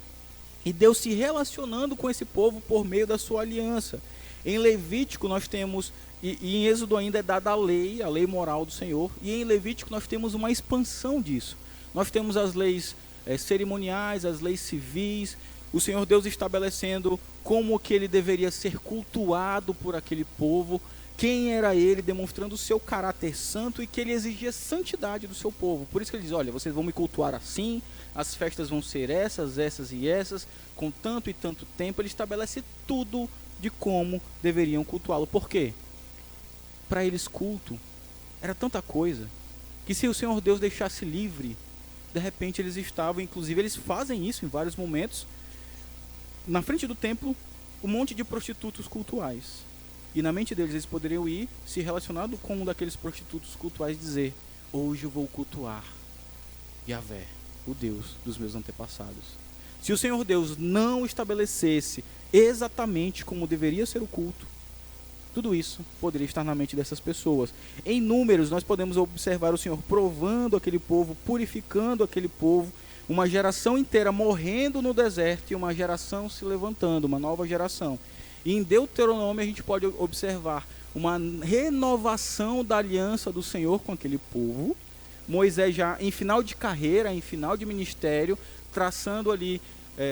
e Deus se relacionando com esse povo por meio da sua aliança. Em Levítico, nós temos, e em Êxodo ainda é dada a lei moral do Senhor, e em Levítico nós temos uma expansão disso. Nós temos as leis cerimoniais, as leis civis, o Senhor Deus estabelecendo como que ele deveria ser cultuado por aquele povo, quem era ele, demonstrando o seu caráter santo e que ele exigia santidade do seu povo. Por isso que ele diz, olha, vocês vão me cultuar assim, as festas vão ser essas, essas e essas, com tanto e tanto tempo. Ele estabelece tudo de como deveriam cultuá-lo. Por quê? para eles culto era tanta coisa, que se o Senhor Deus deixasse livre, de repente eles estavam, inclusive eles fazem isso em vários momentos, na frente do templo, um monte de prostitutos cultuais. E na mente deles eles poderiam ir, se relacionando com um daqueles prostitutos cultuais, dizer: hoje eu vou cultuar Yahvé, o Deus dos meus antepassados. Se o Senhor Deus não estabelecesse exatamente como deveria ser o culto, tudo isso poderia estar na mente dessas pessoas. Em números, nós podemos observar o Senhor provando aquele povo, purificando aquele povo, uma geração inteira morrendo no deserto e uma geração se levantando, uma nova geração. E em Deuteronômio a gente pode observar uma renovação da aliança do Senhor com aquele povo. Moisés já em final de carreira, em final de ministério, traçando ali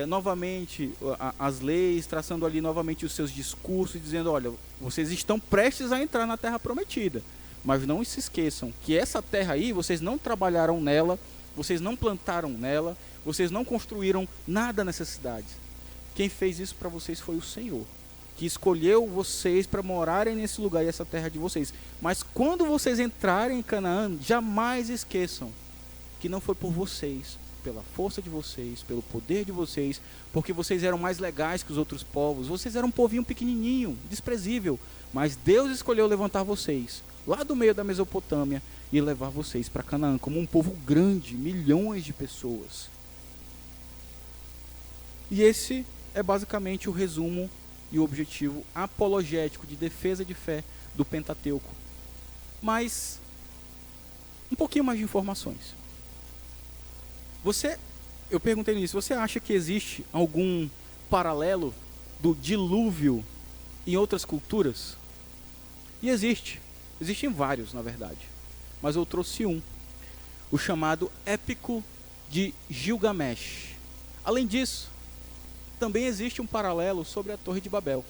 novamente as leis, traçando ali novamente os seus discursos, dizendo: olha, vocês estão prestes a entrar na terra prometida, mas não se esqueçam que essa terra aí, vocês não trabalharam nela, vocês não plantaram nela, vocês não construíram nada nessa cidade. Quem fez isso para vocês foi o Senhor, que escolheu vocês para morarem nesse lugar e essa terra de vocês. Mas quando vocês entrarem em Canaã, jamais esqueçam que não foi por vocês, pela força de vocês, pelo poder de vocês, porque vocês eram mais legais que os outros povos, vocês eram um povinho pequenininho, desprezível, mas Deus escolheu levantar vocês lá do meio da Mesopotâmia e levar vocês para Canaã como um povo grande, milhões de pessoas. E esse é basicamente o resumo e o objetivo apologético de defesa de fé do Pentateuco. Mas um pouquinho mais de informações. Eu perguntei nisso, você acha que existe algum paralelo do dilúvio em outras culturas? E existem vários, na verdade, mas eu trouxe um, o chamado Épico de Gilgamesh. Além disso, também existe um paralelo sobre a Torre de Babel.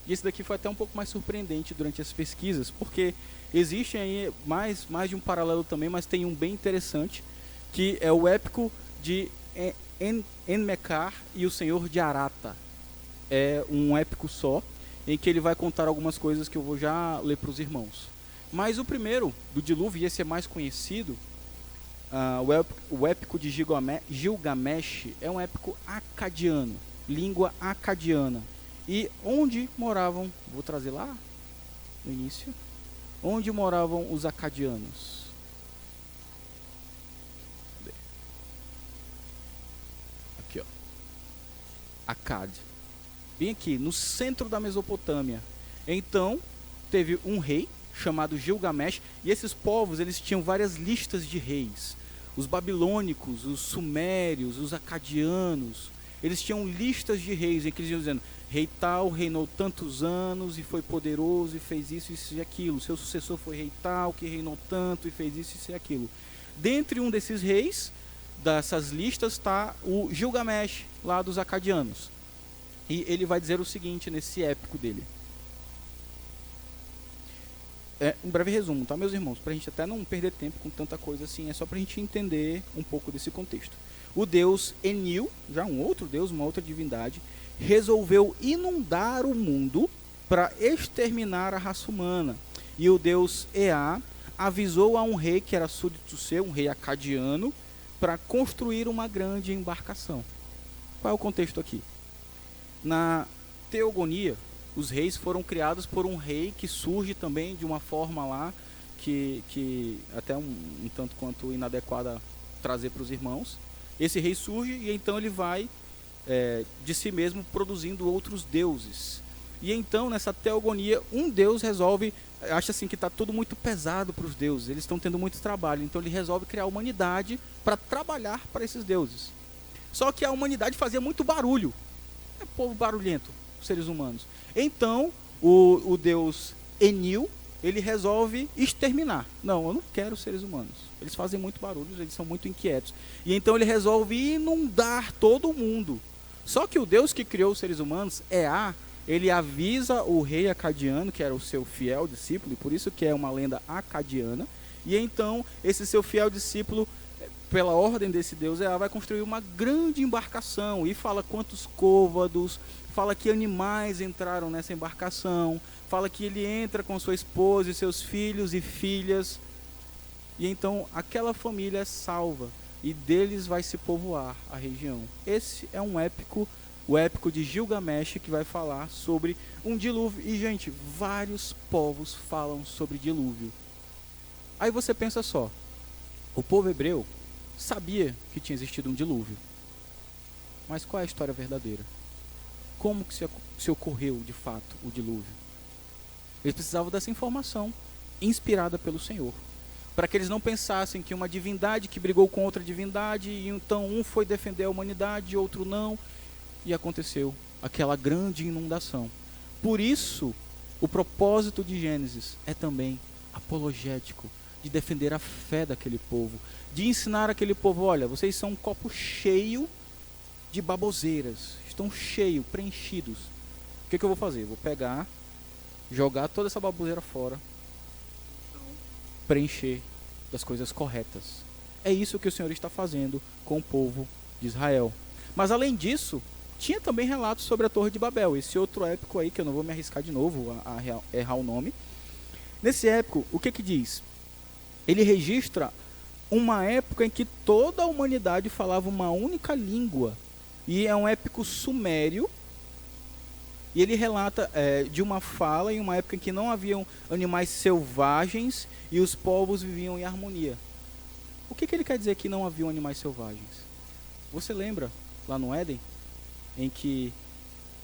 E esse daqui foi até um pouco mais surpreendente durante as pesquisas, porque existe aí mais de um paralelo também, mas tem um bem interessante, que é o Épico de Enmecar e o Senhor de Arata. É um épico só, em que ele vai contar algumas coisas que eu vou já ler para os irmãos. Mas o primeiro, do dilúvio, e esse é mais conhecido, o Épico de Gilgamesh, é um épico acadiano, língua acadiana. E onde moravam, vou trazer lá no início, onde moravam os acadianos? Aqui, ó. Acade. Bem aqui, no centro da Mesopotâmia. Então, teve um rei chamado Gilgamesh, e esses povos, eles tinham várias listas de reis. Os babilônicos, os sumérios, os acadianos, eles tinham listas de reis, em que eles iam dizendo: rei tal reinou tantos anos e foi poderoso e fez isso e aquilo. Seu sucessor foi rei tal, que reinou tanto e fez isso e aquilo. Dentre um desses reis, dessas listas, está o Gilgamesh, lá dos acadianos. E ele vai dizer o seguinte nesse épico dele. É um breve resumo, tá, meus irmãos? Para a gente até não perder tempo com tanta coisa assim, é só para a gente entender um pouco desse contexto. O deus Enil, já um outro deus, uma outra divindade, resolveu inundar o mundo para exterminar a raça humana. E o deus Ea avisou a um rei que era súdito seu, um rei acadiano, para construir uma grande embarcação. Qual é o contexto aqui? Na teogonia, os reis foram criados por um rei que surge também de uma forma lá que até um tanto quanto inadequada trazer para os irmãos. Esse rei surge e então ele vai de si mesmo produzindo outros deuses. E então nessa teogonia um deus resolve, acha assim que está tudo muito pesado para os deuses, eles estão tendo muito trabalho, então ele resolve criar a humanidade para trabalhar para esses deuses. Só que a humanidade fazia muito barulho, é povo barulhento, os seres humanos. Então o deus Enil, ele resolve exterminar. Não, eu não quero seres humanos. Eles fazem muito barulho, eles são muito inquietos. E então ele resolve inundar todo o mundo. Só que o Deus que criou os seres humanos, Ea, ele avisa o rei acadiano, que era o seu fiel discípulo, e por isso que é uma lenda acadiana. E então esse seu fiel discípulo pela ordem desse Deus, vai construir uma grande embarcação, e fala quantos côvados, fala que animais entraram nessa embarcação, fala que ele entra com sua esposa e seus filhos e filhas, e então aquela família é salva, e deles vai se povoar a região. Esse é um épico, o épico de Gilgamesh, que vai falar sobre um dilúvio. E, gente, vários povos falam sobre dilúvio. Aí você pensa só, o povo hebreu sabia que tinha existido um dilúvio, mas qual é a história verdadeira? Como que se ocorreu de fato o dilúvio? Eles precisavam dessa informação inspirada pelo Senhor, para que eles não pensassem que uma divindade que brigou com outra divindade, e então um foi defender a humanidade e outro não, e aconteceu aquela grande inundação. Por isso, o propósito de Gênesis é também apologético, de defender a fé daquele povo, de ensinar aquele povo: olha, vocês são um copo cheio de baboseiras, estão cheios, preenchidos. O que eu vou fazer? Vou pegar, jogar toda essa baboseira fora, preencher das coisas corretas. É isso que o Senhor está fazendo com o povo de Israel. Mas além disso, tinha também relatos sobre a Torre de Babel, esse outro épico aí, que eu não vou me arriscar de novo a errar o nome. Nesse épico, o que diz? Ele registra uma época em que toda a humanidade falava uma única língua, e é um épico sumério, e ele relata de uma fala em uma época em que não haviam animais selvagens e os povos viviam em harmonia. O que ele quer dizer que não haviam animais selvagens? Você lembra lá no Éden, em que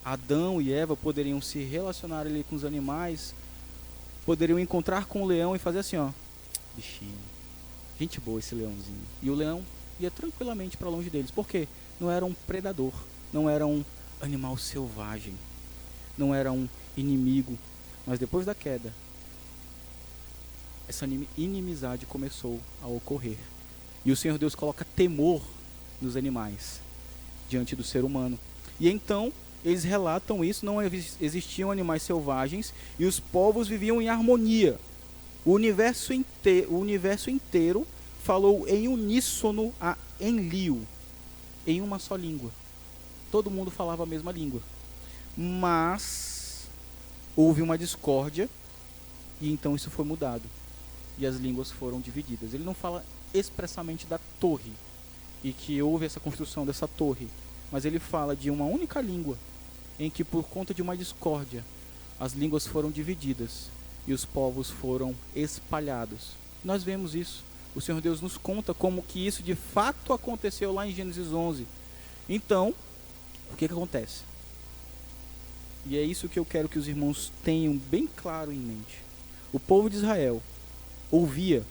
Adão e Eva poderiam se relacionar ali com os animais, poderiam encontrar com o leão e fazer assim, ó, bichinho, gente boa esse leãozinho. E o leão ia tranquilamente para longe deles. Por quê? Não era um predador, não era um animal selvagem, não era um inimigo. Mas depois da queda, essa inimizade começou a ocorrer. E o Senhor Deus coloca temor nos animais diante do ser humano. E então eles relatam isso: não existiam animais selvagens e os povos viviam em harmonia. O universo inteiro falou em uníssono a Enlil, em uma só língua. Todo mundo falava a mesma língua. Mas houve uma discórdia, e então isso foi mudado, e as línguas foram divididas. Ele não fala expressamente da torre, e que houve essa construção dessa torre, mas ele fala de uma única língua, em que por conta de uma discórdia, as línguas foram divididas, e os povos foram espalhados. Nós vemos isso. O Senhor Deus nos conta como que isso de fato aconteceu lá em Gênesis 11. Então, o que acontece? E é isso que eu quero que os irmãos tenham bem claro em mente. O povo de Israel ouvia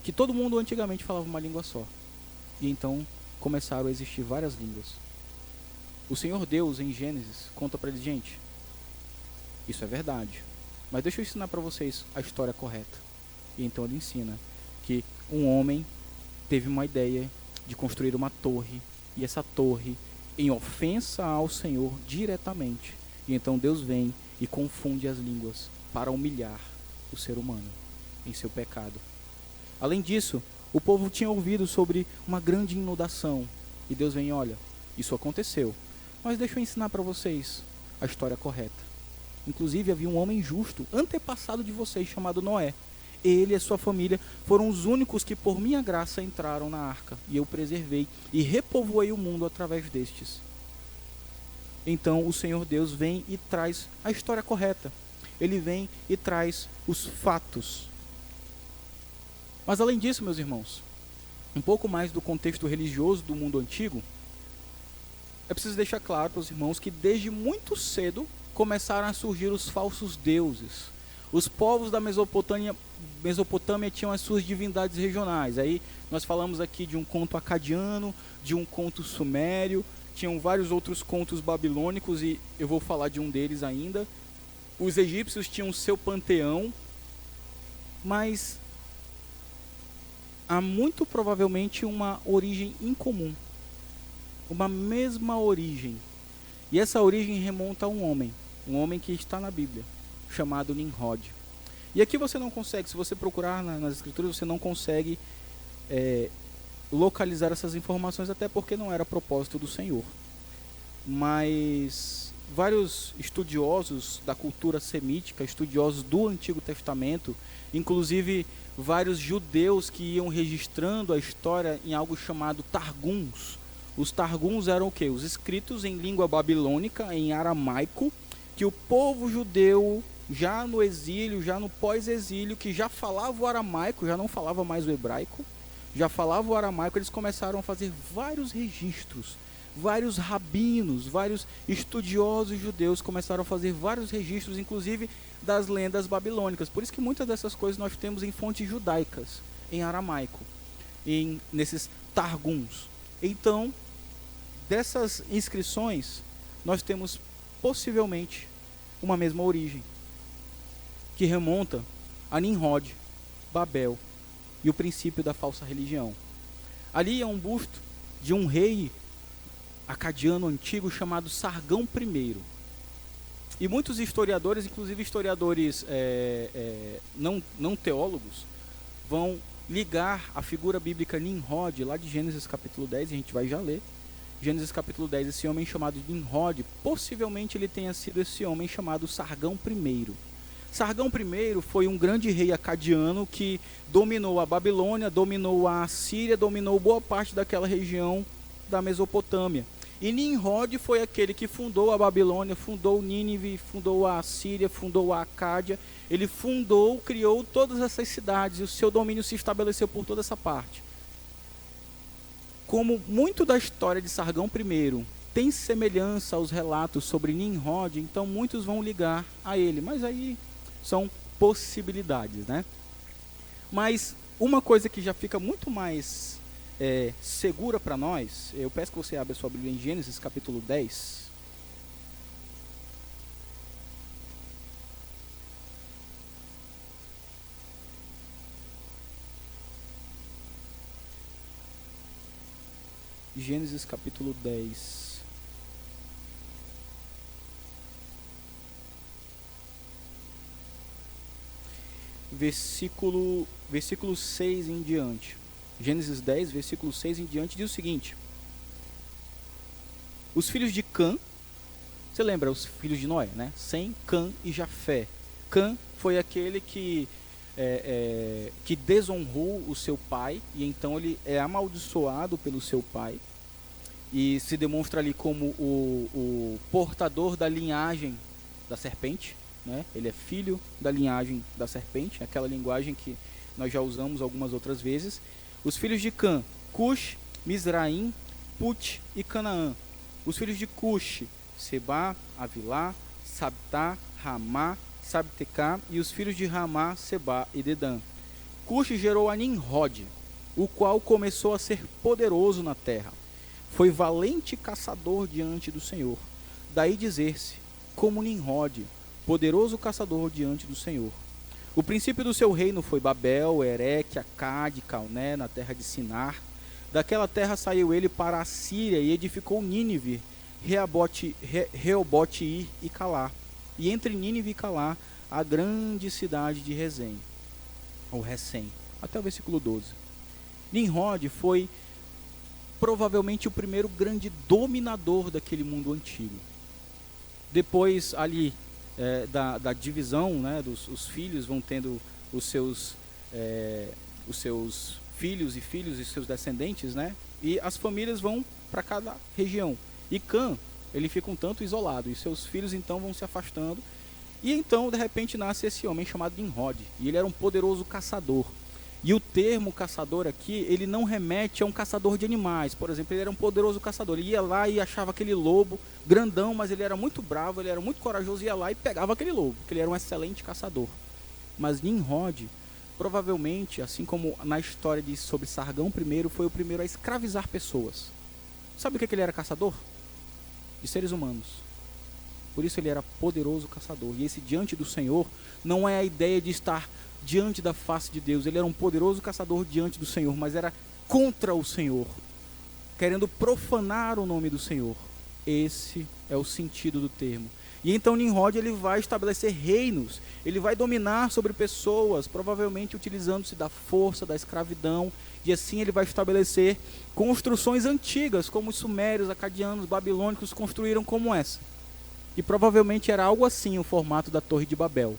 que todo mundo antigamente falava uma língua só. E então começaram a existir várias línguas. O Senhor Deus, em Gênesis, conta para eles: gente, isso é verdade, mas deixa eu ensinar para vocês a história correta. E então ele ensina que um homem teve uma ideia de construir uma torre, e essa torre em ofensa ao Senhor diretamente. E então Deus vem e confunde as línguas para humilhar o ser humano em seu pecado. Além disso, o povo tinha ouvido sobre uma grande inundação, e Deus vem: olha, isso aconteceu, mas deixa eu ensinar para vocês a história correta. Inclusive havia um homem justo, antepassado de vocês, chamado Noé. Ele e a sua família foram os únicos que por minha graça entraram na arca, e eu preservei e repovoei o mundo através destes. Então o Senhor Deus vem e traz a história correta. Ele vem e traz os fatos. Mas além disso, meus irmãos, um pouco mais do contexto religioso do mundo antigo, é preciso deixar claro para os irmãos que desde muito cedo começaram a surgir os falsos deuses. Os povos da Mesopotâmia tinham as suas divindades regionais. Aí nós falamos aqui de um conto acadiano, de um conto sumério, tinham vários outros contos babilônicos, e eu vou falar de um deles ainda. Os egípcios tinham seu panteão, mas há muito provavelmente uma origem incomum, uma mesma origem. E essa origem remonta a um homem que está na Bíblia, chamado Nimrod. E aqui você não consegue, se você procurar nas escrituras, você não consegue localizar essas informações, até porque não era propósito do Senhor. Mas vários estudiosos da cultura semítica, estudiosos do Antigo Testamento, inclusive vários judeus que iam registrando a história em algo chamado Targums. Os Targums eram o quê? Os escritos em língua babilônica, em aramaico, que o povo judeu, já no exílio, já no pós-exílio, que já falava o aramaico, já não falava mais o hebraico, já falava o aramaico, eles começaram a fazer vários registros. Vários rabinos, vários estudiosos judeus começaram a fazer vários registros, inclusive das lendas babilônicas. Por isso que muitas dessas coisas nós temos em fontes judaicas, em aramaico, nesses targums. Então, dessas inscrições, nós temos possivelmente uma mesma origem, que remonta a Nimrod, Babel e o princípio da falsa religião. Ali é um busto de um rei acadiano antigo chamado Sargão I. E muitos historiadores, inclusive historiadores não teólogos, vão ligar a figura bíblica Nimrod, lá de Gênesis capítulo 10, a gente vai já ler. Gênesis capítulo 10, esse homem chamado Nimrod, possivelmente ele tenha sido esse homem chamado Sargão I. Sargão I foi um grande rei acadiano que dominou a Babilônia, dominou a Assíria, dominou boa parte daquela região da Mesopotâmia. E Nimrod foi aquele que fundou a Babilônia, fundou Nínive, fundou a Assíria, fundou a Acádia. Ele criou todas essas cidades e o seu domínio se estabeleceu por toda essa parte. Como muito da história de Sargão I tem semelhança aos relatos sobre Nimrod, então muitos vão ligar a ele. Mas aí são possibilidades, né? Mas uma coisa que já fica muito mais segura para nós, eu peço que você abra sua Bíblia em Gênesis capítulo 10. Gênesis capítulo 10. Versículo 6 em diante. Gênesis 10, versículo 6 em diante, diz o seguinte: os filhos de Cã, você lembra os filhos de Noé, né? Sem, Cã e Jafé. Cã foi aquele que desonrou o seu pai, e então ele é amaldiçoado pelo seu pai, e se demonstra ali como o portador da linhagem da serpente, né? Ele é filho da linhagem da serpente, aquela linguagem que nós já usamos algumas outras vezes. Os filhos de Cã, Cush, Mizraim, Put e Canaã. Os filhos de Cush, Seba, Avilá, Sabtá, Ramá, Sabtecá. E os filhos de Ramá, Seba e Dedã. Cush gerou a Nimrod, o qual começou a ser poderoso na terra. Foi valente caçador diante do Senhor. Daí dizer-se, como Nimrod, poderoso caçador diante do Senhor. O princípio do seu reino foi Babel, Ereque, Acade, Calné, na terra de Sinar. Daquela terra saiu ele para a Síria e edificou Nínive, Reobote-ir e Calá. E entre Nínive e Calá, a grande cidade de Rezém, ou Recém, até o versículo 12. Nimrod foi provavelmente o primeiro grande dominador daquele mundo antigo. Depois ali da divisão, né, os filhos vão tendo os seus filhos e seus descendentes, né, e as famílias vão para cada região. E Cã, ele fica um tanto isolado, e seus filhos então vão se afastando, e então de repente nasce esse homem chamado Nimrod, e ele era um poderoso caçador. E o termo caçador aqui, ele não remete a um caçador de animais. Por exemplo, ele era um poderoso caçador. Ele ia lá e achava aquele lobo grandão, mas ele era muito bravo, ele era muito corajoso, ia lá e pegava aquele lobo, porque ele era um excelente caçador. Mas Nimrod, provavelmente, assim como na história sobre Sargão I, foi o primeiro a escravizar pessoas. Sabe o que ele era caçador? De seres humanos. Por isso ele era poderoso caçador. E esse diante do Senhor não é a ideia de estar diante da face de Deus. Ele era um poderoso caçador diante do Senhor, mas era contra o Senhor, querendo profanar o nome do Senhor. Esse é o sentido do termo. E então Nimrod ele vai estabelecer reinos, ele vai dominar sobre pessoas, provavelmente utilizando-se da força, da escravidão, e assim ele vai estabelecer construções antigas, como os sumérios, acadianos, babilônicos construíram como essa. E provavelmente era algo assim o formato da Torre de Babel.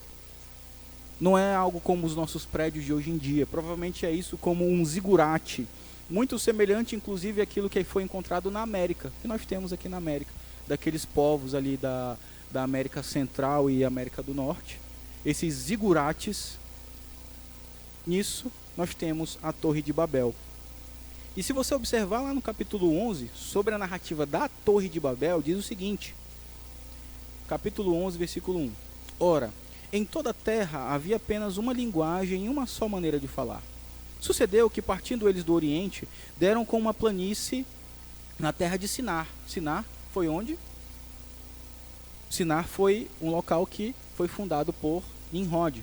Não é algo como os nossos prédios de hoje em dia, provavelmente é isso como um zigurate, muito semelhante inclusive àquilo que foi encontrado na América, que nós temos aqui na América, daqueles povos ali da América Central e América do Norte, esses zigurates. Nisso nós temos a Torre de Babel. E se você observar lá no capítulo 11, sobre a narrativa da Torre de Babel, diz o seguinte, capítulo 11, versículo 1. Ora, em toda a terra havia apenas uma linguagem e uma só maneira de falar. Sucedeu que, partindo eles do Oriente, deram com uma planície na terra de Sinar. Sinar foi onde? Sinar foi um local que foi fundado por Nimrod.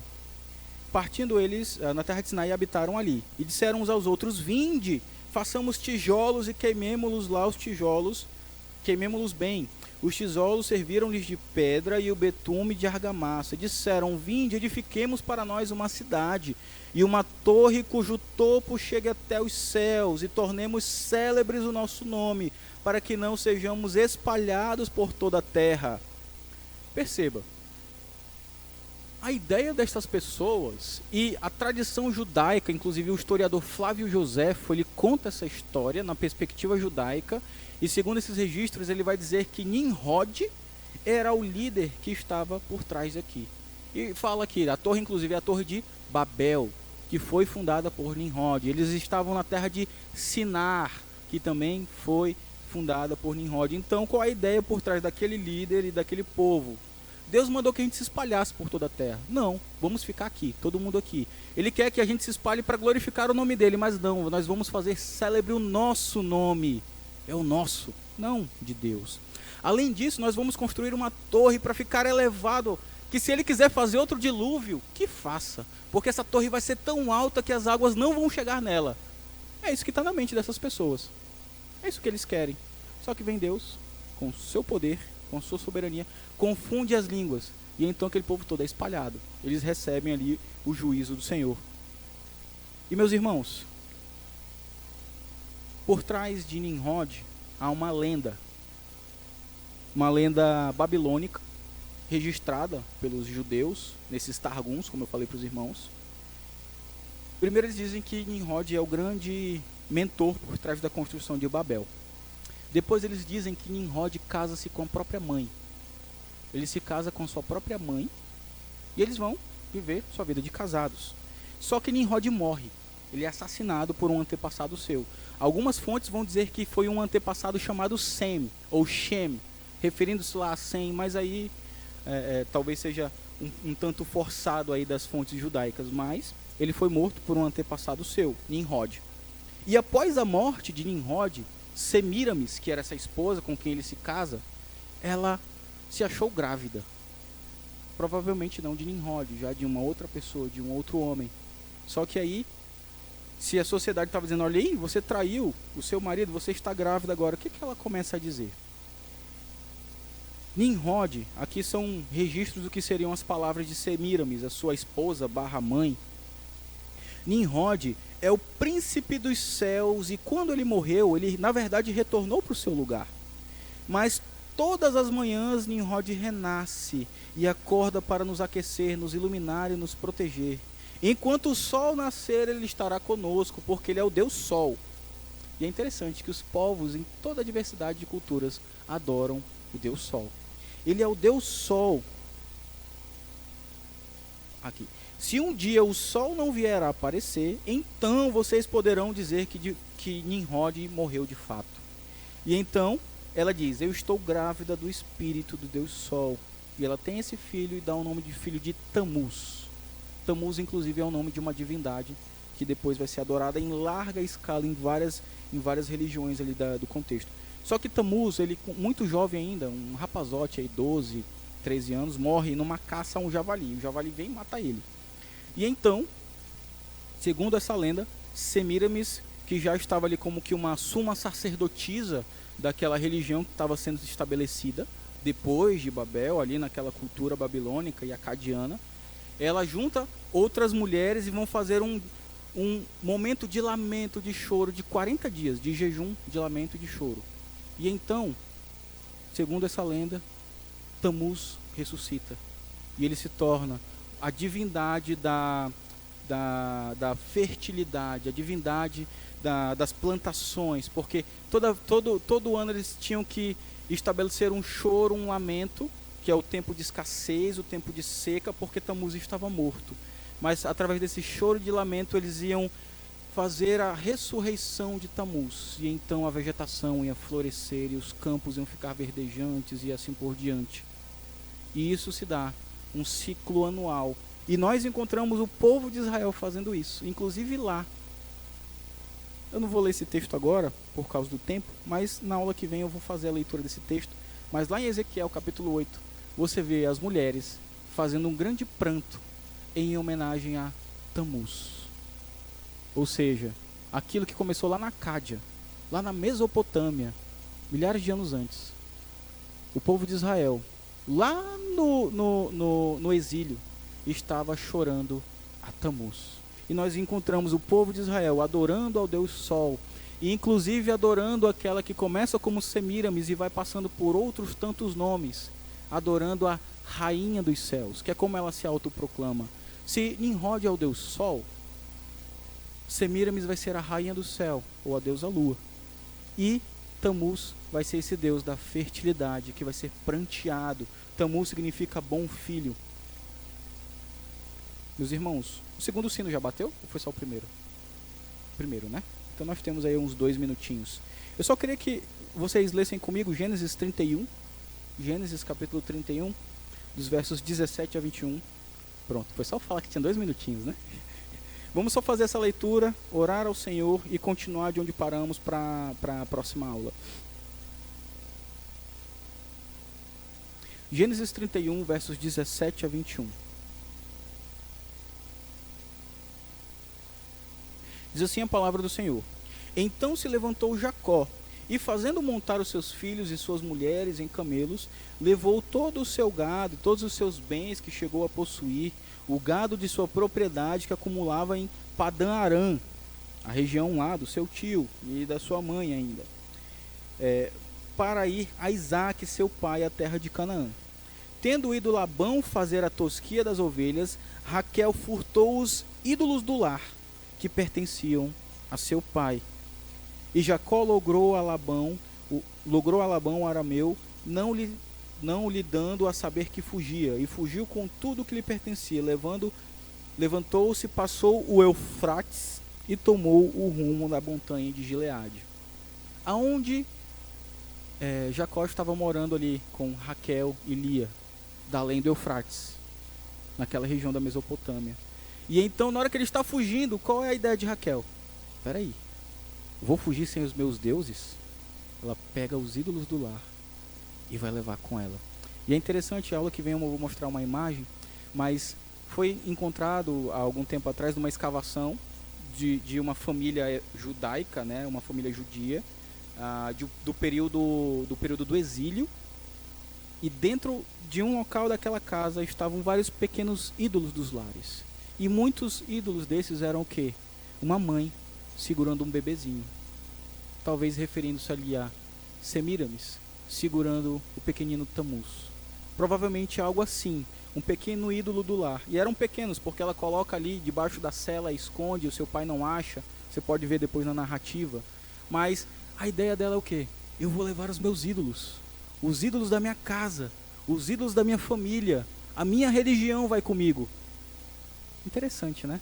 Partindo eles na terra de Sinar e habitaram ali. E disseram uns aos outros, vinde, façamos tijolos e queimemo-los lá os tijolos, queimemo-los bem. Os tijolos serviram-lhes de pedra e o betume de argamassa. Disseram, vinde, edifiquemos para nós uma cidade e uma torre cujo topo chegue até os céus, e tornemos célebres o nosso nome, para que não sejamos espalhados por toda a terra. Perceba, a ideia destas pessoas e a tradição judaica, inclusive o historiador Flávio Joséfo, ele conta essa história na perspectiva judaica, e segundo esses registros ele vai dizer que Nimrod era o líder que estava por trás daqui. E fala aqui, a torre inclusive é a Torre de Babel, que foi fundada por Nimrod. Eles estavam na terra de Sinar, que também foi fundada por Nimrod. Então qual a ideia por trás daquele líder e daquele povo? Deus mandou que a gente se espalhasse por toda a terra. Não, vamos ficar aqui, todo mundo aqui. Ele quer que a gente se espalhe para glorificar o nome dele, mas não, nós vamos fazer célebre o nosso nome. É o nosso, não de Deus. Além disso, nós vamos construir uma torre para ficar elevado, que se ele quiser fazer outro dilúvio, que faça. Porque essa torre vai ser tão alta que as águas não vão chegar nela. É isso que está na mente dessas pessoas. É isso que eles querem. Só que vem Deus, com seu poder, com sua soberania, confunde as línguas, e então aquele povo todo é espalhado. Eles recebem ali o juízo do Senhor. E meus irmãos, por trás de Nimrod há uma lenda babilônica, registrada pelos judeus, nesses Targums, como eu falei para os irmãos. Primeiro eles dizem que Nimrod é o grande mentor por trás da construção de Babel. Depois eles dizem que Nimrod casa-se com a própria mãe. Ele se casa com sua própria mãe e eles vão viver sua vida de casados. Só que Nimrod morre. Ele é assassinado por um antepassado seu. Algumas fontes vão dizer que foi um antepassado chamado Sem ou Shem, referindo-se lá a Sem, mas aí talvez seja um tanto forçado aí das fontes judaicas, mas ele foi morto por um antepassado seu, Nimrod. E após a morte de Nimrod, Semiramis, que era essa esposa com quem ele se casa, ela se achou grávida. Provavelmente não de Nimrod, já de uma outra pessoa, de um outro homem. Só que aí, se a sociedade estava dizendo, olha aí, você traiu o seu marido, você está grávida agora, o que ela começa a dizer? Nimrod, aqui são registros do que seriam as palavras de Semiramis, a sua esposa / mãe. Nimrod é o príncipe dos céus, e quando ele morreu, ele na verdade retornou para o seu lugar. Mas todas as manhãs Nimrod renasce e acorda para nos aquecer, nos iluminar e nos proteger. Enquanto o sol nascer, ele estará conosco, porque ele é o Deus Sol. E é interessante que os povos, em toda a diversidade de culturas, adoram o Deus Sol. Ele é o Deus Sol. Aqui. Se um dia o sol não vier a aparecer, então vocês poderão dizer que Nimrod morreu de fato. E então ela diz, eu estou grávida do espírito do Deus Sol. E ela tem esse filho e dá o nome de filho de Tamuz. Tamuz, inclusive, é o nome de uma divindade que depois vai ser adorada em larga escala em várias religiões ali do contexto. Só que Tamuz, ele muito jovem ainda, um rapazote aí, 12, 13 anos, morre numa caça a um javali. O javali vem e mata ele. E então, segundo essa lenda, Semiramis, que já estava ali como que uma suma sacerdotisa daquela religião que estava sendo estabelecida, depois de Babel, ali naquela cultura babilônica e acadiana, ela junta outras mulheres e vão fazer um momento de lamento, de choro, de 40 dias, de jejum, de lamento e de choro. E então, segundo essa lenda, Tammuz ressuscita. E ele se torna a divindade da fertilidade, a divindade das plantações, porque todo ano eles tinham que estabelecer um choro, um lamento, que é o tempo de escassez, o tempo de seca, porque Tammuz estava morto. Mas através desse choro de lamento eles iam fazer a ressurreição de Tammuz, e então a vegetação ia florescer e os campos iam ficar verdejantes e assim por diante. E isso se dá um ciclo anual. E nós encontramos o povo de Israel fazendo isso, inclusive lá. Eu não vou ler esse texto agora, por causa do tempo, mas na aula que vem eu vou fazer a leitura desse texto. Mas lá em Ezequiel, capítulo 8, você vê as mulheres fazendo um grande pranto em homenagem a Tammuz. Ou seja, aquilo que começou lá na Cádia, lá na Mesopotâmia, milhares de anos antes. O povo de Israel, lá no exílio, estava chorando a Tammuz. E nós encontramos o povo de Israel adorando ao Deus Sol, e inclusive adorando aquela que começa como Semíramis e vai passando por outros tantos nomes, adorando a Rainha dos Céus, que é como ela se autoproclama. Se Nimrod é o Deus Sol, Semíramis vai ser a Rainha do Céu, ou a deusa Lua. E Tammuz vai ser esse Deus da fertilidade, que vai ser pranteado. Tammuz significa bom filho. Meus irmãos, o segundo sino já bateu? Ou foi só o primeiro? Primeiro, né? Então nós temos aí uns 2 minutinhos. Eu só queria que vocês lessem comigo Gênesis 31. Gênesis capítulo 31, dos versos 17 a 21. Pronto, foi só falar que tinha 2 minutinhos, né? Vamos só fazer essa leitura, orar ao Senhor e continuar de onde paramos para a próxima aula. Gênesis 31, versos 17 a 21. Diz assim a palavra do Senhor: Então se levantou Jacó, e fazendo montar os seus filhos e suas mulheres em camelos, levou todo o seu gado, todos os seus bens que chegou a possuir, o gado de sua propriedade que acumulava em Padã-Arã, a região lá do seu tio e da sua mãe ainda, para ir a Isaque, seu pai, à terra de Canaã. Tendo ido Labão fazer a tosquia das ovelhas, Raquel furtou os ídolos do lar, que pertenciam a seu pai. E Jacó logrou a Labão o arameu, não lhe dando a saber que fugia, e fugiu com tudo que lhe pertencia, levantou-se, passou o Eufrates e tomou o rumo da montanha de Gileade, aonde Jacó estava morando ali com Raquel e Lia, da além do Eufrates, naquela região da Mesopotâmia. E então, na hora que ele está fugindo, qual é a ideia de Raquel? Espera aí, vou fugir sem os meus deuses? Ela pega os ídolos do lar e vai levar com ela. E é interessante, a aula que vem eu vou mostrar uma imagem, mas foi encontrado há algum tempo atrás numa escavação de uma família judaica, né, uma família judia, do período do exílio, e dentro de um local daquela casa estavam vários pequenos ídolos dos lares. E muitos ídolos desses eram o quê? Uma mãe segurando um bebezinho, talvez referindo-se ali a Semíramis, segurando o pequenino Tammuz. Provavelmente algo assim, um pequeno ídolo do lar. E eram pequenos, porque ela coloca ali debaixo da cela, esconde, o seu pai não acha, você pode ver depois na narrativa. Mas a ideia dela é o quê? Eu vou levar os meus ídolos, os ídolos da minha casa, os ídolos da minha família, a minha religião vai comigo. Interessante, né?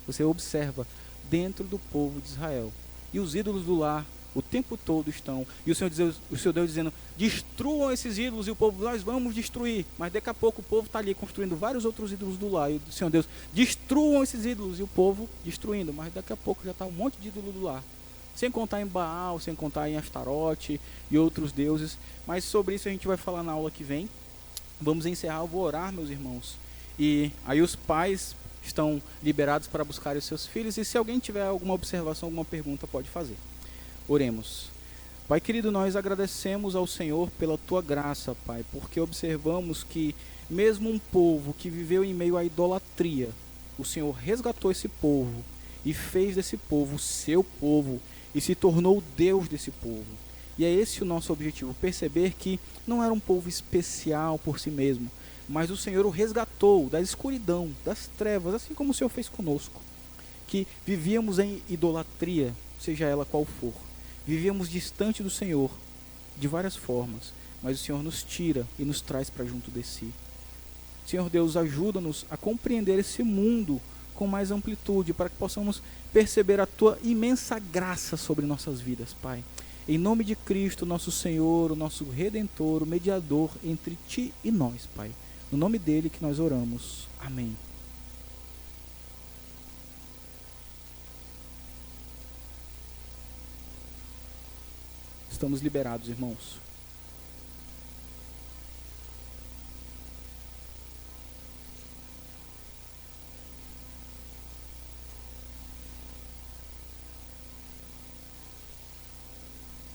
Você observa dentro do povo de Israel. E os ídolos do lar o tempo todo estão. E o seu Deus dizendo, destruam esses ídolos. E o povo, nós vamos destruir. Mas daqui a pouco o povo está ali construindo vários outros ídolos do lar. E o Senhor Deus, destruam esses ídolos. E o povo destruindo. Mas daqui a pouco já está um monte de ídolo do lar. Sem contar em Baal, sem contar em Astarote e outros deuses. Mas sobre isso a gente vai falar na aula que vem. Vamos encerrar, eu vou orar, meus irmãos. E aí os pais estão liberados para buscar os seus filhos, e se alguém tiver alguma observação, alguma pergunta, pode fazer. Oremos. Pai querido, nós agradecemos ao Senhor pela tua graça, Pai, porque observamos que mesmo um povo que viveu em meio à idolatria, o Senhor resgatou esse povo e fez desse povo seu povo e se tornou o Deus desse povo. E é esse o nosso objetivo, perceber que não era um povo especial por si mesmo, mas o Senhor o resgatou da escuridão, das trevas, assim como o Senhor fez conosco, que vivíamos em idolatria, seja ela qual for. Vivíamos distante do Senhor de várias formas, mas o Senhor nos tira e nos traz para junto de si. Senhor Deus, ajuda-nos a compreender esse mundo com mais amplitude, para que possamos perceber a tua imensa graça sobre nossas vidas, Pai. Em nome de Cristo, nosso Senhor, o nosso Redentor, o mediador entre ti e nós, Pai. No nome dele que nós oramos. Amém. Estamos liberados, irmãos.